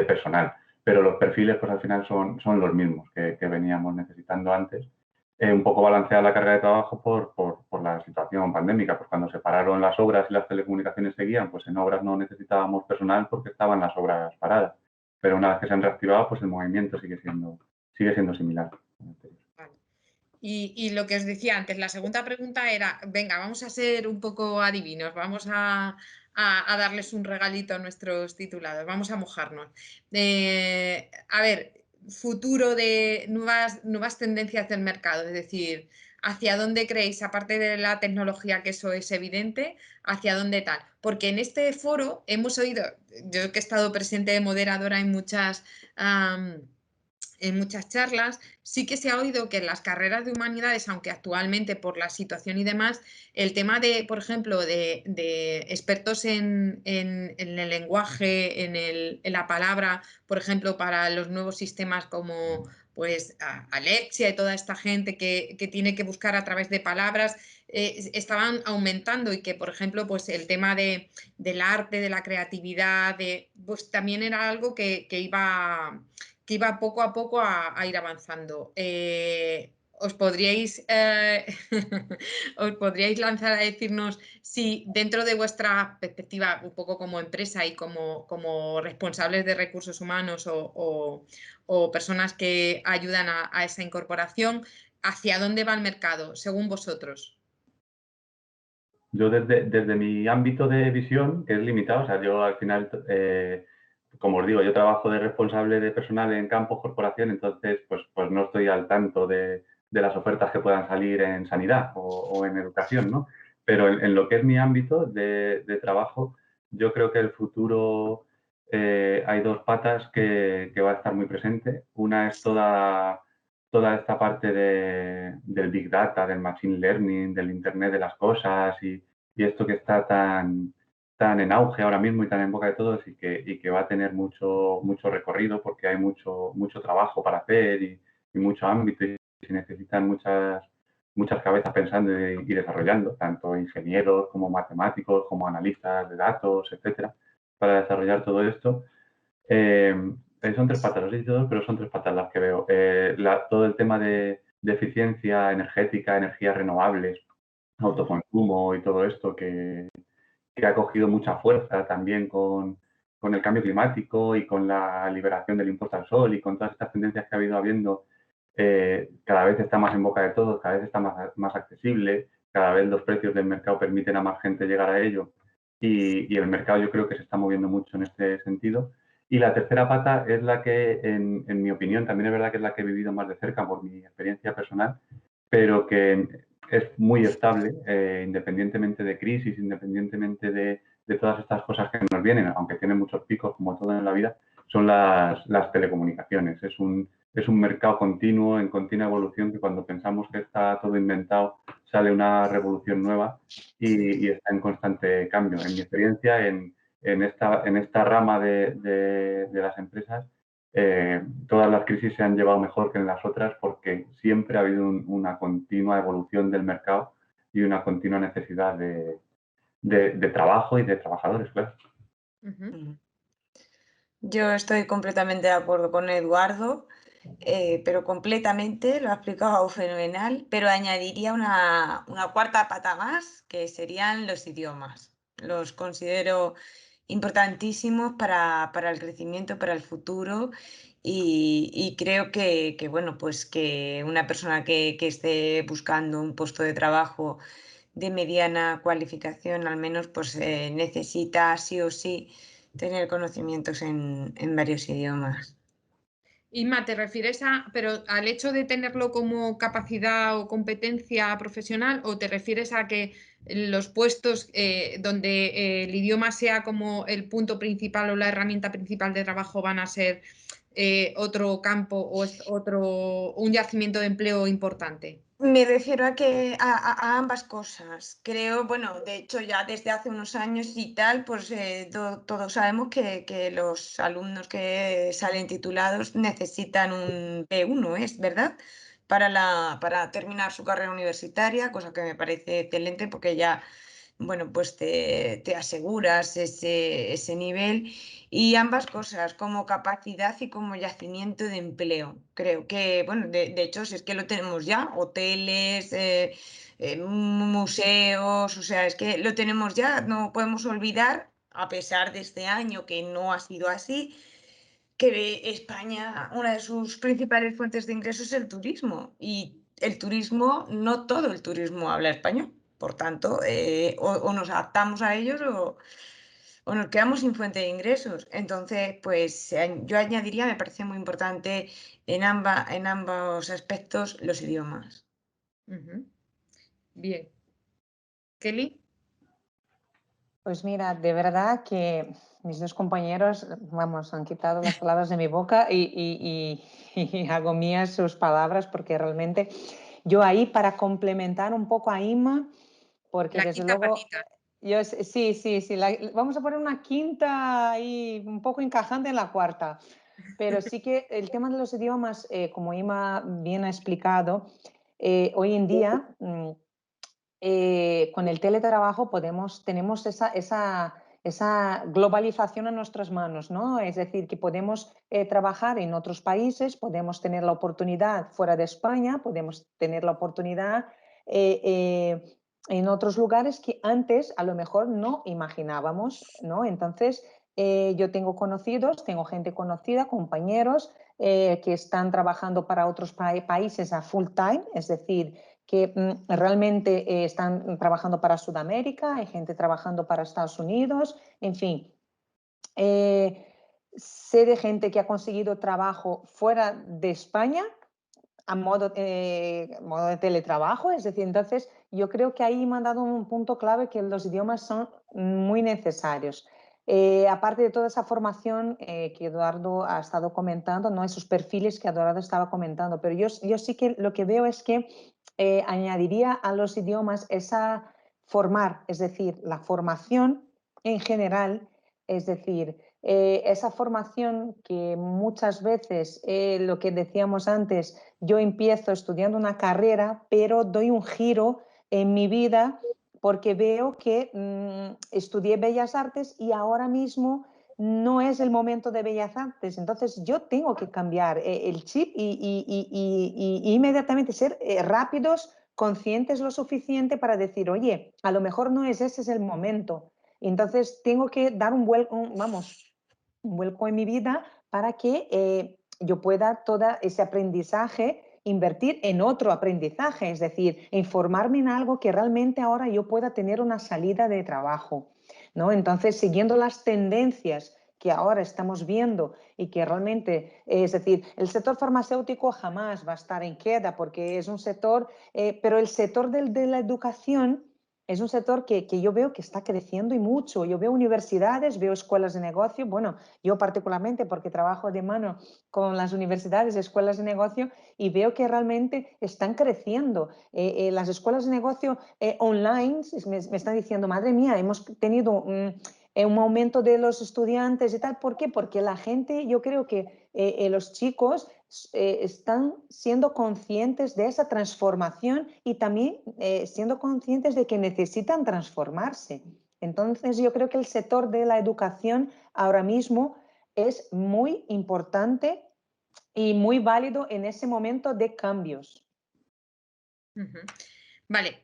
personal. Pero los perfiles, pues al final son los mismos que veníamos necesitando antes. Un poco balancear la carga de trabajo por la situación pandémica. Pues cuando se pararon las obras y las telecomunicaciones seguían, pues en obras no necesitábamos personal porque estaban las obras paradas. Pero una vez que se han reactivado, pues el movimiento sigue siendo similar. Vale. Y lo que os decía antes, la segunda pregunta era, venga, vamos a ser un poco adivinos, vamos a darles un regalito a nuestros titulados, vamos a mojarnos. A ver, futuro de nuevas tendencias del mercado, es decir, ¿hacia dónde creéis, aparte de la tecnología, que eso es evidente, hacia dónde tal? Porque en este foro hemos oído, yo que he estado presente de moderadora en muchas charlas, sí que se ha oído que en las carreras de humanidades, aunque actualmente por la situación y demás, el tema de, por ejemplo, de expertos en el lenguaje, en la palabra, por ejemplo, para los nuevos sistemas como pues Alexia y toda esta gente que tiene que buscar a través de palabras, estaban aumentando y que, por ejemplo, pues el tema del arte, de la creatividad, pues también era algo que iba poco a poco a ir avanzando. ¿Os podríais, os podríais lanzar a decirnos si dentro de vuestra perspectiva, un poco como empresa y como responsables de recursos humanos o personas que ayudan a esa incorporación, hacia dónde va el mercado, según vosotros? Yo desde mi ámbito de visión, que es limitado, o sea, yo al final, como os digo, yo trabajo de responsable de personal en campos corporación, entonces pues no estoy al tanto de las ofertas que puedan salir en sanidad o en educación, ¿no? Pero en lo que es mi ámbito de trabajo, yo creo que el futuro hay dos patas que va a estar muy presente. Una es toda esta parte del Big Data, del Machine Learning, del Internet de las cosas y esto que está tan en auge ahora mismo y tan en boca de todos y que va a tener mucho recorrido porque hay mucho trabajo para hacer y mucho ámbito y se necesitan muchas cabezas pensando y desarrollando, tanto ingenieros como matemáticos, como analistas de datos, etcétera, para desarrollar todo esto. Son tres patas, no sé si todos, pero son tres patas las que veo. Todo el tema de eficiencia energética, energías renovables, autoconsumo y todo esto que ha cogido mucha fuerza también con el cambio climático y con la liberación del impuesto al sol y con todas estas tendencias que ha habiendo, cada vez está más en boca de todos, cada vez está más accesible, cada vez los precios del mercado permiten a más gente llegar a ello y el mercado yo creo que se está moviendo mucho en este sentido. Y la tercera pata es la que, en mi opinión, también es verdad que es la que he vivido más de cerca por mi experiencia personal, pero que es muy estable, independientemente de crisis, independientemente de todas estas cosas que nos vienen, aunque tienen muchos picos como todo en la vida, son las telecomunicaciones. Es un mercado continuo, en continua evolución, que cuando pensamos que está todo inventado, sale una revolución nueva y está en constante cambio. En mi experiencia, en esta rama de las empresas, todas las crisis se han llevado mejor que en las otras porque siempre ha habido una continua evolución del mercado y una continua necesidad de trabajo y de trabajadores, claro. Yo estoy completamente de acuerdo con Eduardo, pero completamente, lo ha explicado fenomenal, pero añadiría una cuarta pata más, que serían los idiomas. Los considero importantísimos para el crecimiento, para el futuro y creo que, bueno, pues que una persona que esté buscando un puesto de trabajo de mediana cualificación, al menos, pues necesita sí o sí tener conocimientos en varios idiomas. Inma, ¿te refieres pero al hecho de tenerlo como capacidad o competencia profesional o te refieres a que los puestos donde el idioma sea como el punto principal o la herramienta principal de trabajo van a ser otro campo o un yacimiento de empleo importante? Me refiero a que a ambas cosas. Creo, bueno, de hecho ya desde hace unos años y tal, pues todos sabemos que los alumnos que salen titulados necesitan un B1, ¿es verdad? Para terminar su carrera universitaria, cosa que me parece excelente porque ya, bueno, pues te aseguras ese nivel. Y ambas cosas, como capacidad y como yacimiento de empleo. Creo que, bueno, de hecho, si es que lo tenemos ya, hoteles, museos, o sea, es que lo tenemos ya, no podemos olvidar, a pesar de este año que no ha sido así, que España, una de sus principales fuentes de ingresos es el turismo. Y el turismo, no todo el turismo habla español. Por tanto, o nos adaptamos a ellos o nos quedamos sin fuente de ingresos. Entonces, pues yo añadiría, me parece muy importante en ambos aspectos los idiomas. Bien. Kelly. Pues mira, de verdad que mis dos compañeros, vamos, han quitado las palabras de mi boca y hago mías sus palabras porque realmente yo ahí para complementar un poco a Inma, porque La desde quinta luego, patita. sí, vamos a poner una quinta ahí un poco encajante en la cuarta, pero sí que el tema de los idiomas, como Inma bien ha explicado, hoy en día con el teletrabajo tenemos esa globalización en nuestras manos, ¿no? Es decir, que podemos trabajar en otros países, podemos tener la oportunidad fuera de España, podemos tener la oportunidad en otros lugares que antes a lo mejor no imaginábamos, ¿no? Entonces, yo tengo conocidos, tengo gente conocida, compañeros que están trabajando para otros países a full time, es decir, que realmente están trabajando para Sudamérica, hay gente trabajando para Estados Unidos, en fin. Sé de gente que ha conseguido trabajo fuera de España a modo de teletrabajo, es decir, entonces yo creo que ahí me han dado un punto clave que los idiomas son muy necesarios. Aparte de toda esa formación que Eduardo ha estado comentando, ¿no? Esos perfiles que Eduardo estaba comentando, pero yo sí que lo que veo es que añadiría a los idiomas es decir, la formación en general, es decir, esa formación que muchas veces, lo que decíamos antes, yo empiezo estudiando una carrera, pero doy un giro en mi vida porque veo que estudié Bellas Artes y ahora mismo no es el momento de Bellas Artes. Entonces yo tengo que cambiar el chip y inmediatamente ser rápidos, conscientes lo suficiente para decir, oye, a lo mejor no es ese es el momento. Entonces tengo que dar un vuelco en mi vida para que yo pueda todo ese aprendizaje invertir en otro aprendizaje, es decir, informarme en algo que realmente ahora yo pueda tener una salida de trabajo, ¿no? Entonces, siguiendo las tendencias que ahora estamos viendo y que realmente, es decir, el sector farmacéutico jamás va a estar en queda porque es un sector, pero el sector de la educación es un sector que yo veo que está creciendo y mucho. Yo veo universidades, veo escuelas de negocio. Bueno, yo particularmente porque trabajo de mano con las universidades, escuelas de negocio, y veo que realmente están creciendo. Las escuelas de negocio online me están diciendo, madre mía, hemos tenido un aumento de los estudiantes y tal. ¿Por qué? Porque la gente, yo creo que los chicos están siendo conscientes de esa transformación y también siendo conscientes de que necesitan transformarse. Entonces, yo creo que el sector de la educación ahora mismo es muy importante y muy válido en ese momento de cambios. Vale,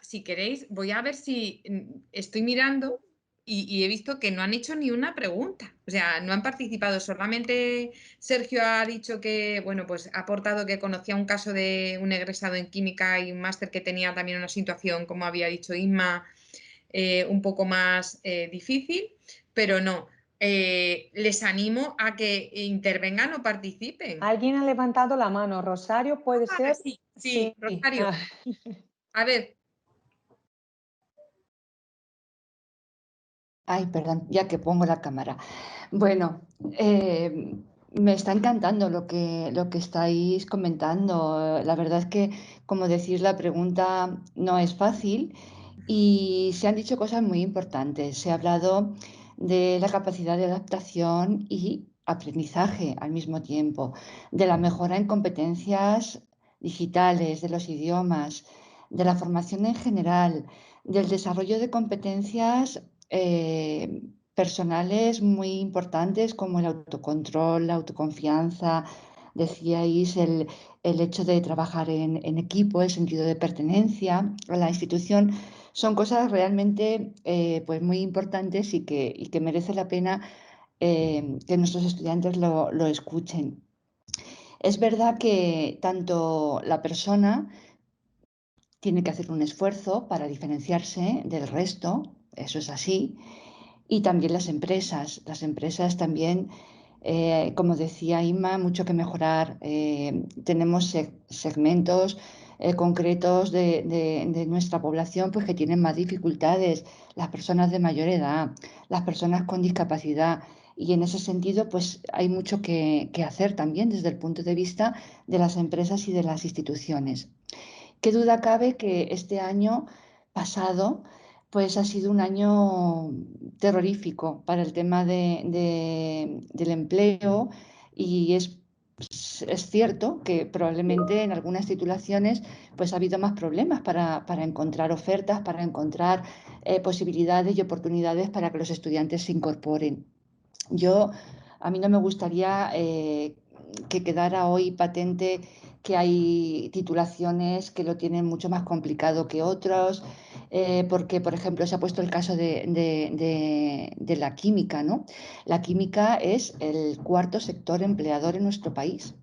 si queréis, voy a ver si estoy mirando y he visto que no han hecho ni una pregunta. O sea, no han participado. Solamente Sergio ha dicho que, bueno, pues ha aportado que conocía un caso de un egresado en química y un máster que tenía también una situación, como había dicho Inma, un poco más difícil, pero no. Les animo a que intervengan o participen. ¿Alguien ha levantado la mano? Rosario, ¿puede ser? Sí, Rosario. A ver. Ay, perdón, ya que pongo la cámara. Bueno, me está encantando lo que estáis comentando. La verdad es que, como decís, la pregunta no es fácil y se han dicho cosas muy importantes. Se ha hablado de la capacidad de adaptación y aprendizaje al mismo tiempo, de la mejora en competencias digitales, de los idiomas, de la formación en general, del desarrollo de competencias personales muy importantes como el autocontrol, la autoconfianza, decíais, el hecho de trabajar en equipo, el sentido de pertenencia a la institución, son cosas realmente pues muy importantes y que merece la pena que nuestros estudiantes lo escuchen. Es verdad que tanto la persona tiene que hacer un esfuerzo para diferenciarse del resto, eso es así, y también las empresas. Las empresas también, como decía Inma, mucho que mejorar. Tenemos segmentos concretos de nuestra población pues, que tienen más dificultades, las personas de mayor edad, las personas con discapacidad. Y en ese sentido, pues hay mucho que hacer también desde el punto de vista de las empresas y de las instituciones. Qué duda cabe que este año pasado pues ha sido un año terrorífico para el tema del empleo y es cierto que probablemente en algunas titulaciones pues ha habido más problemas para encontrar ofertas, para encontrar posibilidades y oportunidades para que los estudiantes se incorporen. A mí no me gustaría que quedara hoy patente que hay titulaciones que lo tienen mucho más complicado que otros, porque, por ejemplo, se ha puesto el caso de la química, ¿no? La química es el cuarto sector empleador en nuestro país.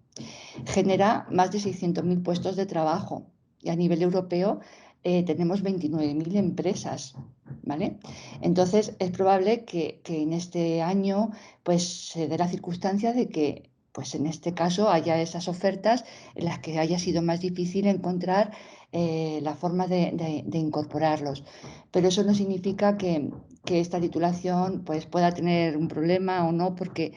Genera más de 600.000 puestos de trabajo y a nivel europeo tenemos 29.000 empresas, ¿vale? Entonces, es probable que en este año pues, se dé la circunstancia de que pues en este caso haya esas ofertas en las que haya sido más difícil encontrar la forma de incorporarlos. Pero eso no significa que esta titulación pues, pueda tener un problema o no, porque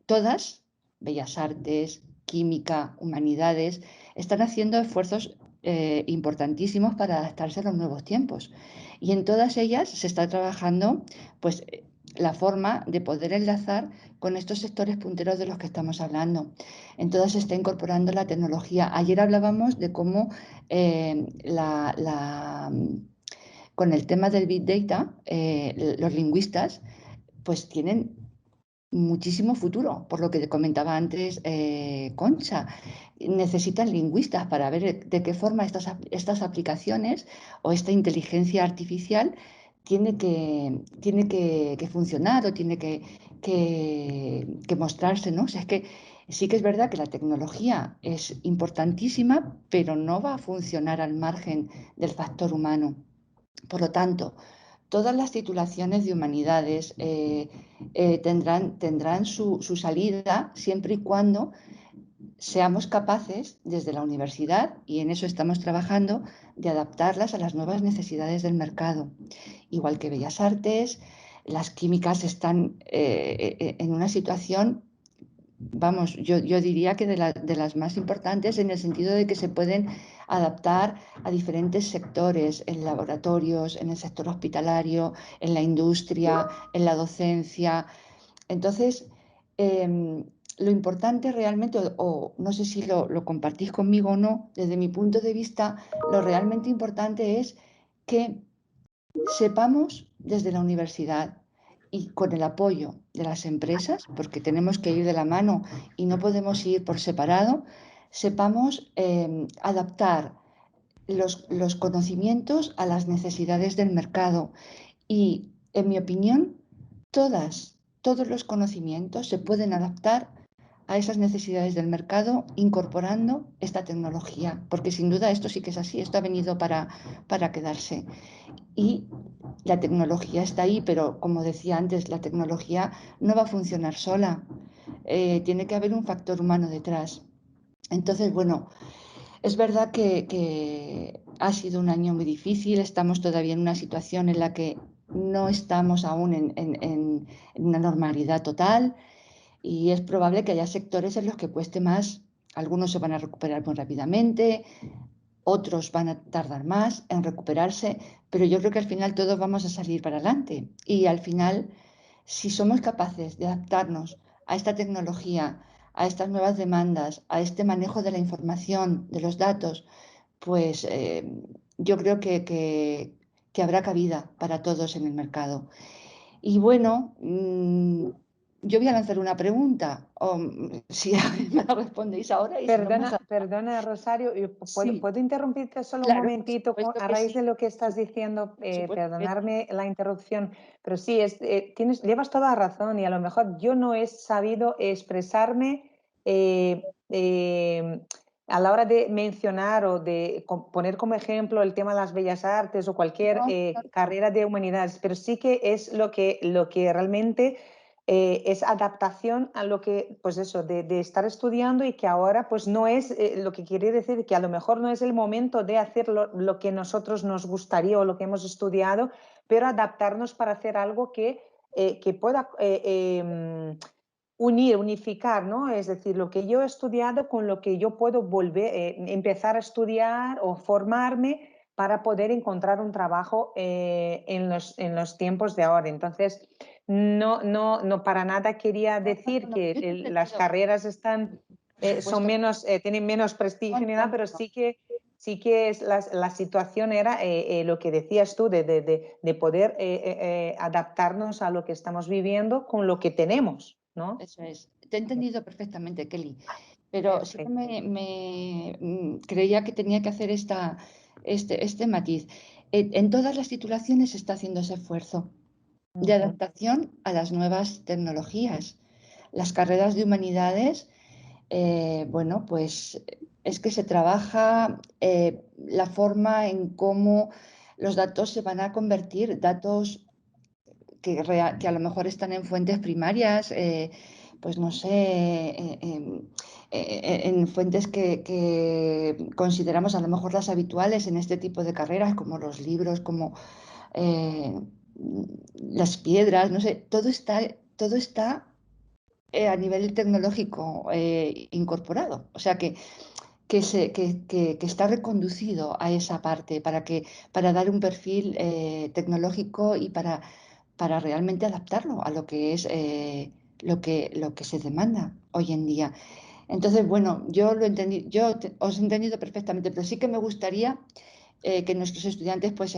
todas, Bellas Artes, Química, Humanidades, están haciendo esfuerzos importantísimos para adaptarse a los nuevos tiempos. Y en todas ellas se está trabajando pues, la forma de poder enlazar con estos sectores punteros de los que estamos hablando. Entonces se está incorporando la tecnología. Ayer hablábamos de cómo con el tema del Big Data, los lingüistas pues tienen muchísimo futuro, por lo que comentaba antes Concha. Necesitan lingüistas para ver de qué forma estas aplicaciones o esta inteligencia artificial tiene que funcionar o tiene que mostrarse, ¿no? O sea, es que sí que es verdad que la tecnología es importantísima, pero no va a funcionar al margen del factor humano. Por lo tanto, todas las titulaciones de humanidades tendrán su salida siempre y cuando seamos capaces desde la universidad, y en eso estamos trabajando, de adaptarlas a las nuevas necesidades del mercado. Igual que Bellas Artes, las químicas están en una situación, vamos, yo diría que de las más importantes, en el sentido de que se pueden adaptar a diferentes sectores, en laboratorios, en el sector hospitalario, en la industria, en la docencia. Entonces, lo importante realmente, o no sé si lo compartís conmigo o no, desde mi punto de vista, lo realmente importante es que sepamos desde la universidad y con el apoyo de las empresas, porque tenemos que ir de la mano y no podemos ir por separado, sepamos adaptar los conocimientos a las necesidades del mercado. Y, en mi opinión, todos los conocimientos se pueden adaptar a esas necesidades del mercado incorporando esta tecnología, porque sin duda esto sí que es así, esto ha venido para quedarse. Y la tecnología está ahí, pero como decía antes, la tecnología no va a funcionar sola. Tiene que haber un factor humano detrás. Entonces, bueno, es verdad que ha sido un año muy difícil, estamos todavía en una situación en la que no estamos aún en una normalidad total y es probable que haya sectores en los que cueste más. Algunos se van a recuperar muy rápidamente, otros van a tardar más en recuperarse, pero yo creo que al final todos vamos a salir para adelante. Y al final, si somos capaces de adaptarnos a esta tecnología, a estas nuevas demandas, a este manejo de la información, de los datos, pues yo creo que habrá cabida para todos en el mercado. Y bueno, yo voy a lanzar una pregunta, o si me la respondéis ahora y si no, Perdona, Rosario, Sí. ¿puedo interrumpirte solo Claro, un momentito por supuesto a que raíz sí. de lo que estás diciendo? supuesto que- Perdonarme la interrupción, pero sí, llevas toda la razón y a lo mejor yo no he sabido expresarme a la hora de mencionar o de poner como ejemplo el tema de las bellas artes o cualquier No, carrera de humanidades, pero sí que es lo que realmente es adaptación a lo que, pues eso, de estar estudiando y que ahora pues no es lo que quiere decir que a lo mejor no es el momento de hacer lo que nosotros nos gustaría o lo que hemos estudiado, pero adaptarnos para hacer algo que pueda unificar, ¿no? Es decir, lo que yo he estudiado con lo que yo puedo volver, empezar a estudiar o formarme para poder encontrar un trabajo en los tiempos de ahora. Entonces, no para nada quería decir no, que yo te he las entendido. carreras están, Por supuesto. tienen menos prestigio ni nada, pero sí que es la situación era lo que decías tú, de poder adaptarnos a lo que estamos viviendo con lo que tenemos, ¿no? Eso es. Te he entendido perfectamente, Kelly. Pero sí que Perfecto. creía que tenía que hacer este matiz. En todas las titulaciones se está haciendo ese esfuerzo de adaptación a las nuevas tecnologías. Las carreras de humanidades, bueno, pues es que se trabaja la forma en cómo los datos se van a convertir, datos que a lo mejor están en fuentes primarias, pues no sé, en fuentes que consideramos a lo mejor las habituales en este tipo de carreras, como los libros, como eh, las piedras, no sé, todo está a nivel tecnológico incorporado. O sea que está reconducido a esa parte para dar un perfil tecnológico y para realmente adaptarlo a lo que es lo que se demanda hoy en día. Entonces, bueno, yo lo entendí, os he entendido perfectamente, pero sí que me gustaría que nuestros estudiantes pues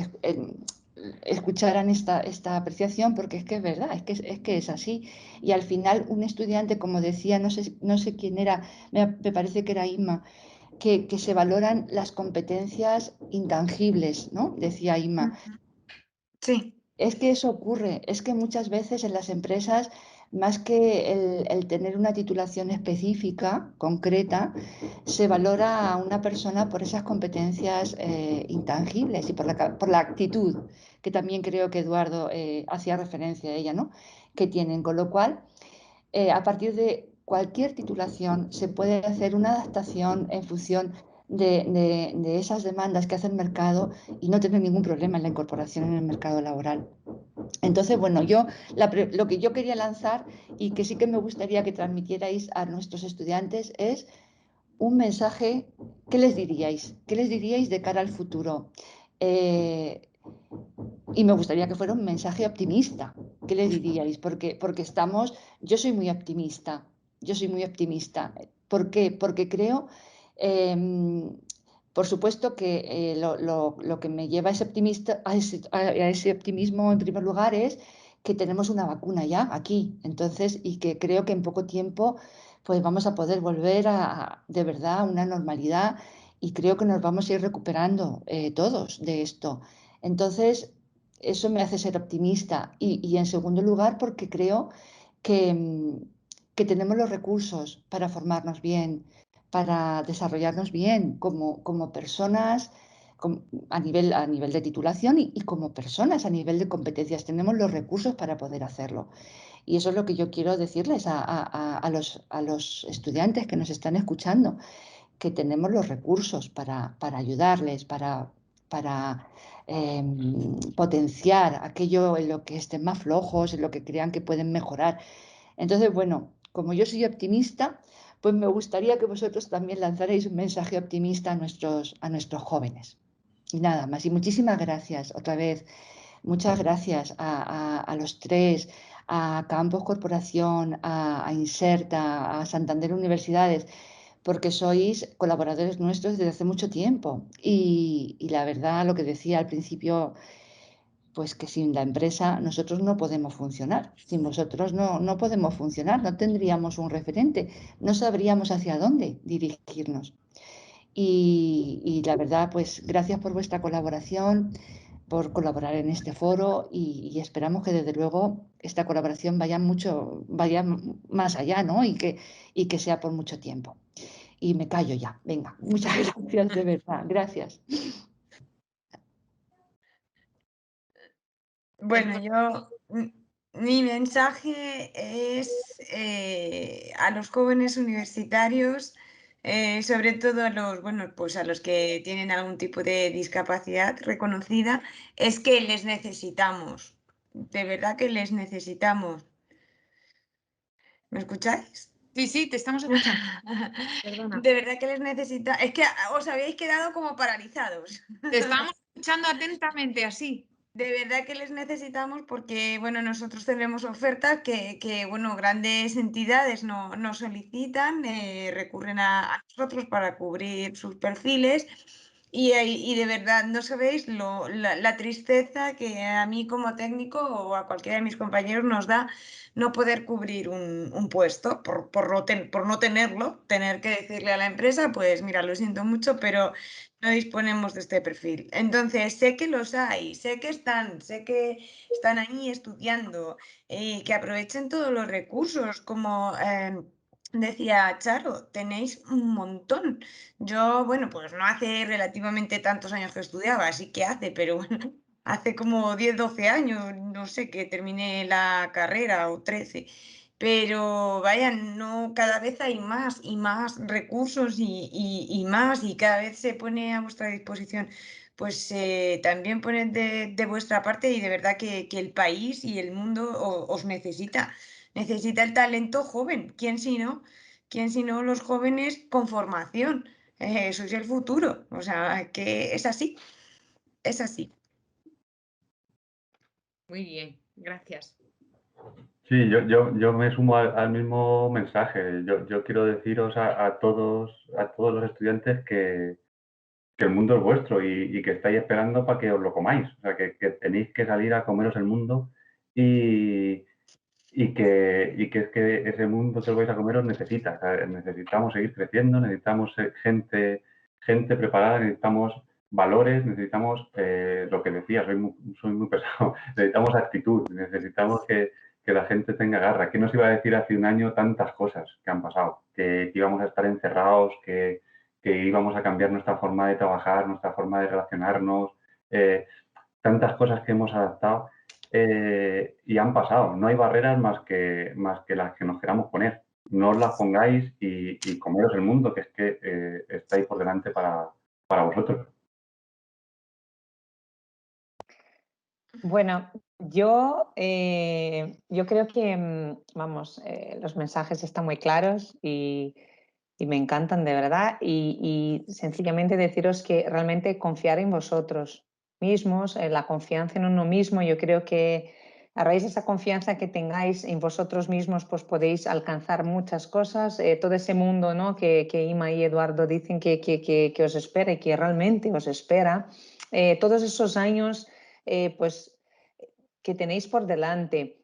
escucharan esta apreciación, porque es que es verdad, es que es así. Y al final un estudiante, como decía, no sé quién era, me parece que era Inma, que se valoran las competencias intangibles, ¿no? Decía Inma. Sí. Es que eso ocurre, es que muchas veces en las empresas, más que el tener una titulación específica, concreta, se valora a una persona por esas competencias intangibles y por la actitud, que también creo que Eduardo hacía referencia a ella, ¿no? Que tienen, con lo cual, a partir de cualquier titulación se puede hacer una adaptación en función de esas demandas que hace el mercado y no tener ningún problema en la incorporación en el mercado laboral. Entonces, bueno, lo que yo quería lanzar y que sí que me gustaría que transmitierais a nuestros estudiantes es un mensaje. ¿Qué les diríais? ¿Qué les diríais de cara al futuro? Y me gustaría que fuera un mensaje optimista. ¿Qué les diríais? Porque yo soy muy optimista. Yo soy muy optimista. ¿Por qué? Porque creo, por supuesto, que lo que me lleva a ese optimismo en primer lugar es que tenemos una vacuna ya aquí. Entonces, y que creo que en poco tiempo pues vamos a poder volver de verdad a una normalidad y creo que nos vamos a ir recuperando todos de esto. Entonces, eso me hace ser optimista. Y en segundo lugar, porque creo que tenemos los recursos para formarnos bien, para desarrollarnos bien como personas a nivel de titulación y como personas a nivel de competencias. Tenemos los recursos para poder hacerlo. Y eso es lo que yo quiero decirles a los estudiantes que nos están escuchando, que tenemos los recursos para ayudarles, para potenciar aquello en lo que estén más flojos, en lo que crean que pueden mejorar. Entonces, bueno, como yo soy optimista, pues me gustaría que vosotros también lanzarais un mensaje optimista a nuestros jóvenes. Y nada más. Y muchísimas gracias otra vez. Muchas gracias a los tres, a Campos Corporación, a Inserta, a Santander Universidades, porque sois colaboradores nuestros desde hace mucho tiempo. Y la verdad, lo que decía al principio, pues que sin la empresa nosotros no podemos funcionar. Sin vosotros no podemos funcionar, no tendríamos un referente, no sabríamos hacia dónde dirigirnos. Y la verdad, pues gracias por vuestra colaboración, por colaborar en este foro y esperamos que desde luego esta colaboración vaya más allá, ¿no? Y que sea por mucho tiempo. Y me callo ya. Venga, muchas gracias de verdad. Gracias. Bueno, mi mensaje es a los jóvenes universitarios, sobre todo a los, bueno, pues a los que tienen algún tipo de discapacidad reconocida, es que les necesitamos. De verdad que les necesitamos. ¿Me escucháis? Sí, sí, te estamos escuchando. Perdona. De verdad que les necesita. Es que os habéis quedado como paralizados. Te estábamos escuchando atentamente, así. De verdad que les necesitamos porque, bueno, nosotros tenemos ofertas que bueno, grandes entidades nos solicitan, recurren a nosotros para cubrir sus perfiles y de verdad no sabéis la tristeza que a mí como técnico o a cualquiera de mis compañeros nos da no poder cubrir un puesto por no tenerlo, tener que decirle a la empresa, pues mira, lo siento mucho, pero no disponemos de este perfil. Entonces, sé que los hay, sé que están ahí estudiando, que aprovechen todos los recursos, como decía Charo, tenéis un montón. Yo, bueno, pues no hace relativamente tantos años que estudiaba, así que hace, pero bueno, hace como 10 12 años, no sé, que terminé la carrera o 13. Pero vaya, no, cada vez hay más y más recursos y más, y cada vez se pone a vuestra disposición. Pues también poned de vuestra parte y de verdad que el país y el mundo os necesita. Necesita el talento joven. ¿Quién si no? ¿Quién si no los jóvenes con formación? Sois el futuro. O sea, que es así. Es así. Muy bien. Gracias. Sí, yo me sumo al mismo mensaje. Yo quiero deciros a todos los estudiantes que el mundo es vuestro y que estáis esperando para que os lo comáis. O sea, que tenéis que salir a comeros el mundo y que es que ese mundo que os vais a comer os necesita. O sea, necesitamos seguir creciendo, necesitamos gente preparada, necesitamos valores, necesitamos lo que decía, soy muy pesado, necesitamos actitud, necesitamos que la gente tenga garra. ¿Quién nos iba a decir hace un año tantas cosas que han pasado? Que íbamos a estar encerrados, que íbamos a cambiar nuestra forma de trabajar, nuestra forma de relacionarnos, tantas cosas que hemos adaptado y han pasado. No hay barreras más que las que nos queramos poner. No os las pongáis y comeros el mundo, que es que estáis por delante para vosotros. Bueno, yo creo que, vamos, los mensajes están muy claros y me encantan de verdad y sencillamente deciros que realmente confiar en vosotros mismos, la confianza en uno mismo, yo creo que a raíz de esa confianza que tengáis en vosotros mismos, pues podéis alcanzar muchas cosas, todo ese mundo, ¿no? que Ima y Eduardo dicen que os espera y que realmente os espera, todos esos años, pues que tenéis por delante.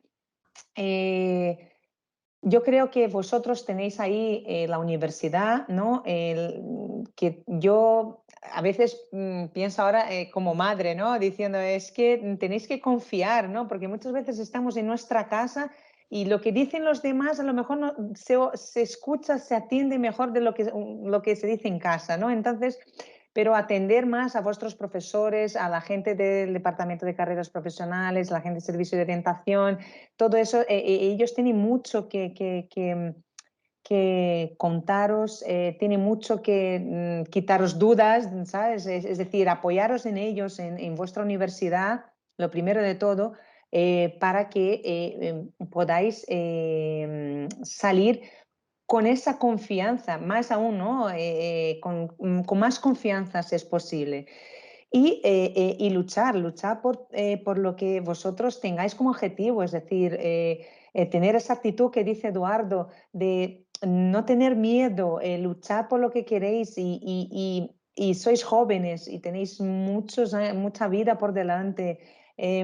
Yo creo que vosotros tenéis ahí la universidad, ¿no? Que yo a veces pienso ahora como madre, ¿no? Diciendo, es que tenéis que confiar, ¿no? Porque muchas veces estamos en nuestra casa y lo que dicen los demás a lo mejor no, se escucha, se atiende mejor de lo que se dice en casa, ¿no? Entonces, pero atender más a vuestros profesores, a la gente del Departamento de Carreras Profesionales, la gente del Servicio de Orientación, todo eso, ellos tienen mucho que contaros, tienen mucho que quitaros dudas, ¿sabes? Es decir, apoyaros en ellos, en vuestra universidad, lo primero de todo, para que podáis salir con esa confianza, más aún, ¿no? Con más confianza si es posible. Y luchar por lo que vosotros tengáis como objetivo, es decir, tener esa actitud que dice Eduardo de no tener miedo, luchar por lo que queréis y sois jóvenes y tenéis mucha vida por delante,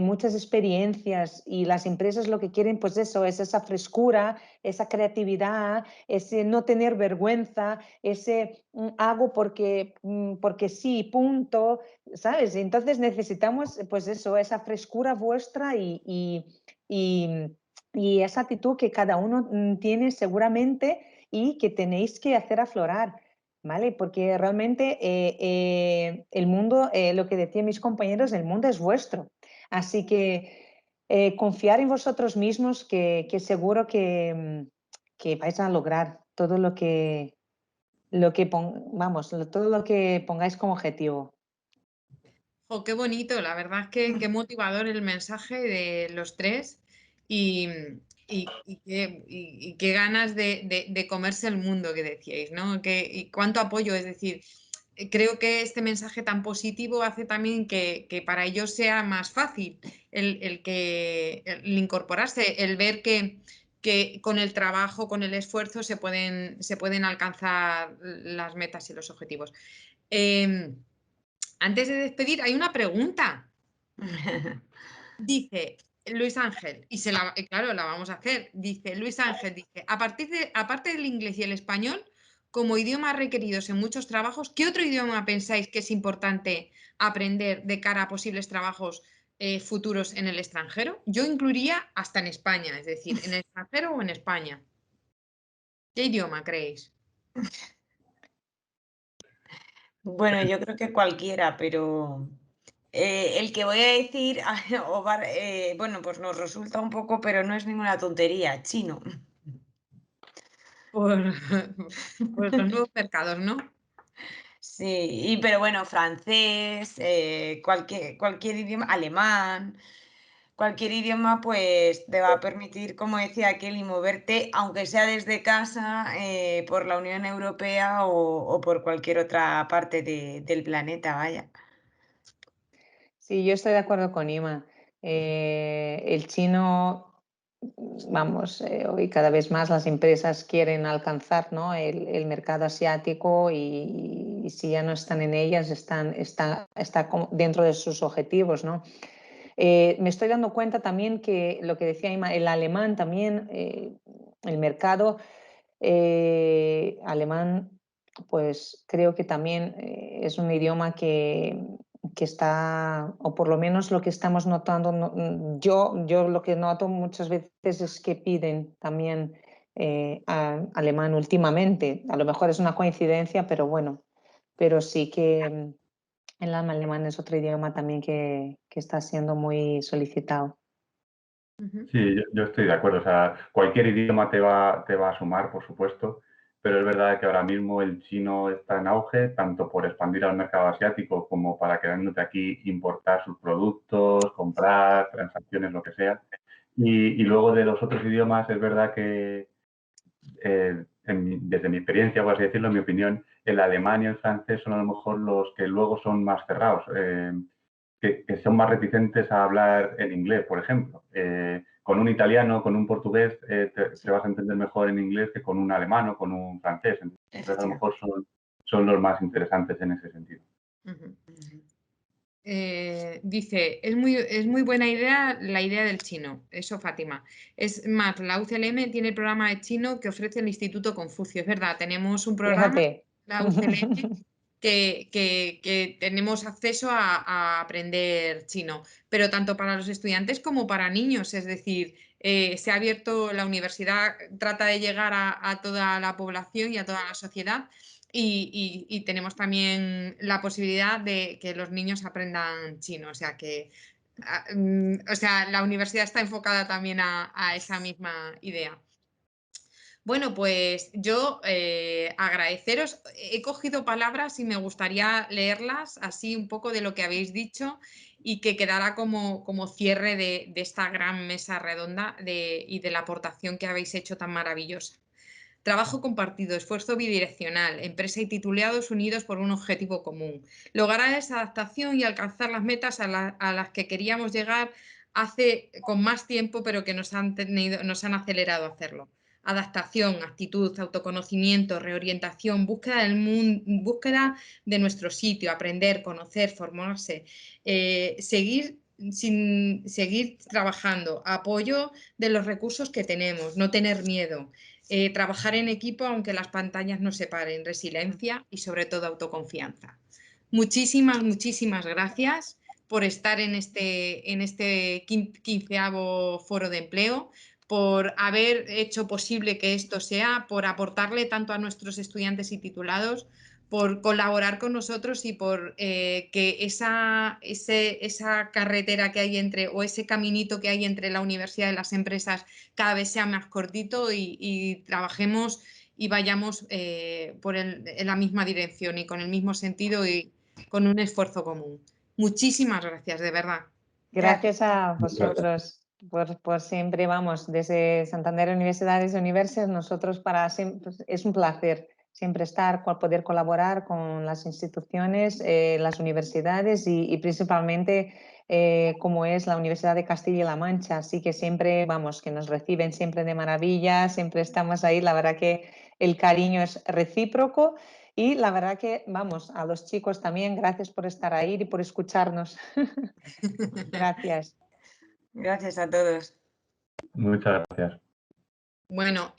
muchas experiencias y las empresas lo que quieren pues eso, es esa frescura, esa creatividad, ese no tener vergüenza, ese hago porque sí, punto, ¿sabes? Entonces necesitamos, pues eso, esa frescura vuestra y esa actitud que cada uno tiene seguramente y que tenéis que hacer aflorar, ¿vale? Porque realmente el mundo, lo que decían mis compañeros, el mundo es vuestro. Así que confiar en vosotros mismos que seguro que vais a lograr todo todo lo que pongáis como objetivo. Oh, qué bonito, la verdad es que qué motivador el mensaje de los tres y, y qué ganas de comerse el mundo que decíais, ¿no? Y cuánto apoyo, es decir, creo que este mensaje tan positivo hace también que para ellos sea más fácil el incorporarse, el ver que con el trabajo, con el esfuerzo se pueden alcanzar las metas y los objetivos. Antes de despedir, hay una pregunta. Dice Luis Ángel, claro, la vamos a hacer. Dice Luis Ángel, dice, aparte del inglés y el español, como idiomas requeridos en muchos trabajos, ¿qué otro idioma pensáis que es importante aprender de cara a posibles trabajos futuros en el extranjero? Yo incluiría hasta en España, es decir, en el extranjero o en España. ¿Qué idioma creéis? Bueno, yo creo que cualquiera, pero el que voy a decir, bueno, pues nos resulta un poco, pero no es ninguna tontería, chino. Por, por los nuevos mercados, ¿no? Sí, pero bueno, francés, cualquier idioma, alemán, cualquier idioma pues te va a permitir, como decía Kelly, moverte, aunque sea desde casa, por la Unión Europea o por cualquier otra parte del planeta, vaya. Sí, yo estoy de acuerdo con Ima. El chino, vamos, hoy cada vez más las empresas quieren alcanzar, ¿no?, el mercado asiático y si ya no están en ellas, está dentro de sus objetivos, ¿no? Me estoy dando cuenta también que lo que decía Ima, el alemán también, el mercado alemán, pues creo que también es un idioma que está, o por lo menos lo que estamos notando, yo lo que noto muchas veces es que piden también alemán últimamente. A lo mejor es una coincidencia, pero bueno, pero sí que el alemán es otro idioma también que está siendo muy solicitado. Sí, yo estoy de acuerdo. O sea, cualquier idioma te va a sumar, por supuesto, pero es verdad que ahora mismo el chino está en auge, tanto por expandir al mercado asiático como para quedándote aquí, importar sus productos, comprar, transacciones, lo que sea. Y luego de los otros idiomas, es verdad que desde mi experiencia, por así decirlo, en mi opinión, el alemán y el francés son a lo mejor los que luego son más cerrados, que son más reticentes a hablar en inglés, por ejemplo. Con un italiano, con un portugués, te vas a entender mejor en inglés que con un alemán o con un francés. Entonces, a lo mejor son los más interesantes en ese sentido. Dice, es muy buena idea la idea del chino, eso Fátima. Es más, la UCLM tiene el programa de chino que ofrece el Instituto Confucio. Es verdad, tenemos un programa, Fíjate. la UCLM, que tenemos acceso a aprender chino, pero tanto para los estudiantes como para niños. Es decir, se ha abierto, la universidad trata de llegar a toda la población y a toda la sociedad. Y tenemos también la posibilidad de que los niños aprendan chino, o sea que la universidad está enfocada también a esa misma idea. Bueno, pues yo agradeceros, he cogido palabras y me gustaría leerlas así un poco de lo que habéis dicho y que quedará como cierre de esta gran mesa redonda y de la aportación que habéis hecho tan maravillosa. Trabajo compartido, esfuerzo bidireccional, empresa y titulados unidos por un objetivo común. Lograr esa adaptación y alcanzar las metas a las que queríamos llegar con más tiempo, pero que nos han acelerado a hacerlo. Adaptación, actitud, autoconocimiento, reorientación, búsqueda del mundo, búsqueda de nuestro sitio, aprender, conocer, formarse, seguir trabajando, apoyo de los recursos que tenemos, no tener miedo. Trabajar en equipo aunque las pantallas nos separen, resiliencia y sobre todo autoconfianza. Muchísimas gracias por estar en este 15º foro de empleo, por haber hecho posible que esto sea, por aportarle tanto a nuestros estudiantes y titulados, por colaborar con nosotros y por que esa carretera que hay o ese caminito que hay entre la universidad y las empresas cada vez sea más cortito y trabajemos y vayamos en la misma dirección y con el mismo sentido y con un esfuerzo común. Muchísimas gracias, de verdad. Gracias a vosotros por siempre, vamos, desde Santander Universidades Universas, nosotros es un placer siempre estar, poder colaborar con las instituciones, las universidades y principalmente como es la Universidad de Castilla-La Mancha. Así que siempre, vamos, que nos reciben siempre de maravilla, siempre estamos ahí. La verdad que el cariño es recíproco y la verdad que, vamos, a los chicos también, gracias por estar ahí y por escucharnos. Gracias. Gracias a todos. Muchas gracias. Bueno,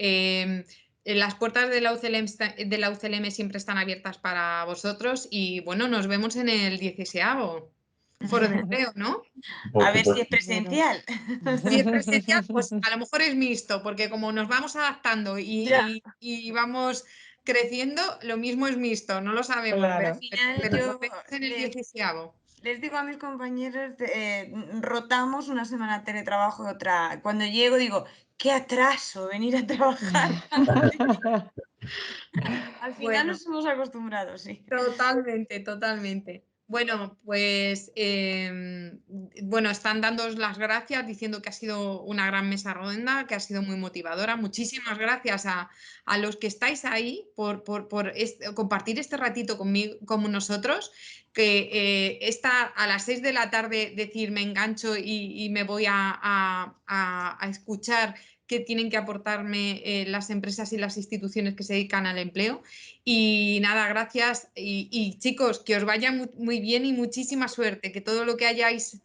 las puertas de la UCLM siempre están abiertas para vosotros y bueno, nos vemos en el 16º foro de empleo, ¿no? A ver si es presencial. Si es presencial, pues a lo mejor es mixto, porque como nos vamos adaptando y vamos creciendo, lo mismo es mixto, no lo sabemos. Claro. Pero nos vemos en el 16º. Les digo a mis compañeros, rotamos una semana de teletrabajo y otra. Cuando llego digo, qué atraso venir a trabajar. Al final nos hemos acostumbrado, sí. Totalmente. Bueno, pues están dándoos las gracias diciendo que ha sido una gran mesa redonda, que ha sido muy motivadora. Muchísimas gracias a los que estáis ahí por compartir este ratito conmigo, con nosotros. que a las 6 de la tarde decir me engancho y me voy a escuchar qué tienen que aportarme las empresas y las instituciones que se dedican al empleo. Y nada, gracias. Y chicos, que os vaya muy bien y muchísima suerte, que todo lo que hayáis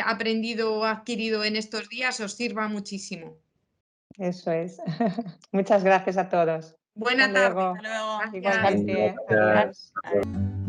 aprendido o adquirido en estos días os sirva muchísimo. Eso es. Muchas gracias a todos. Buena Hasta tarde. luego. Hasta luego. Igualmente. Gracias. Adiós.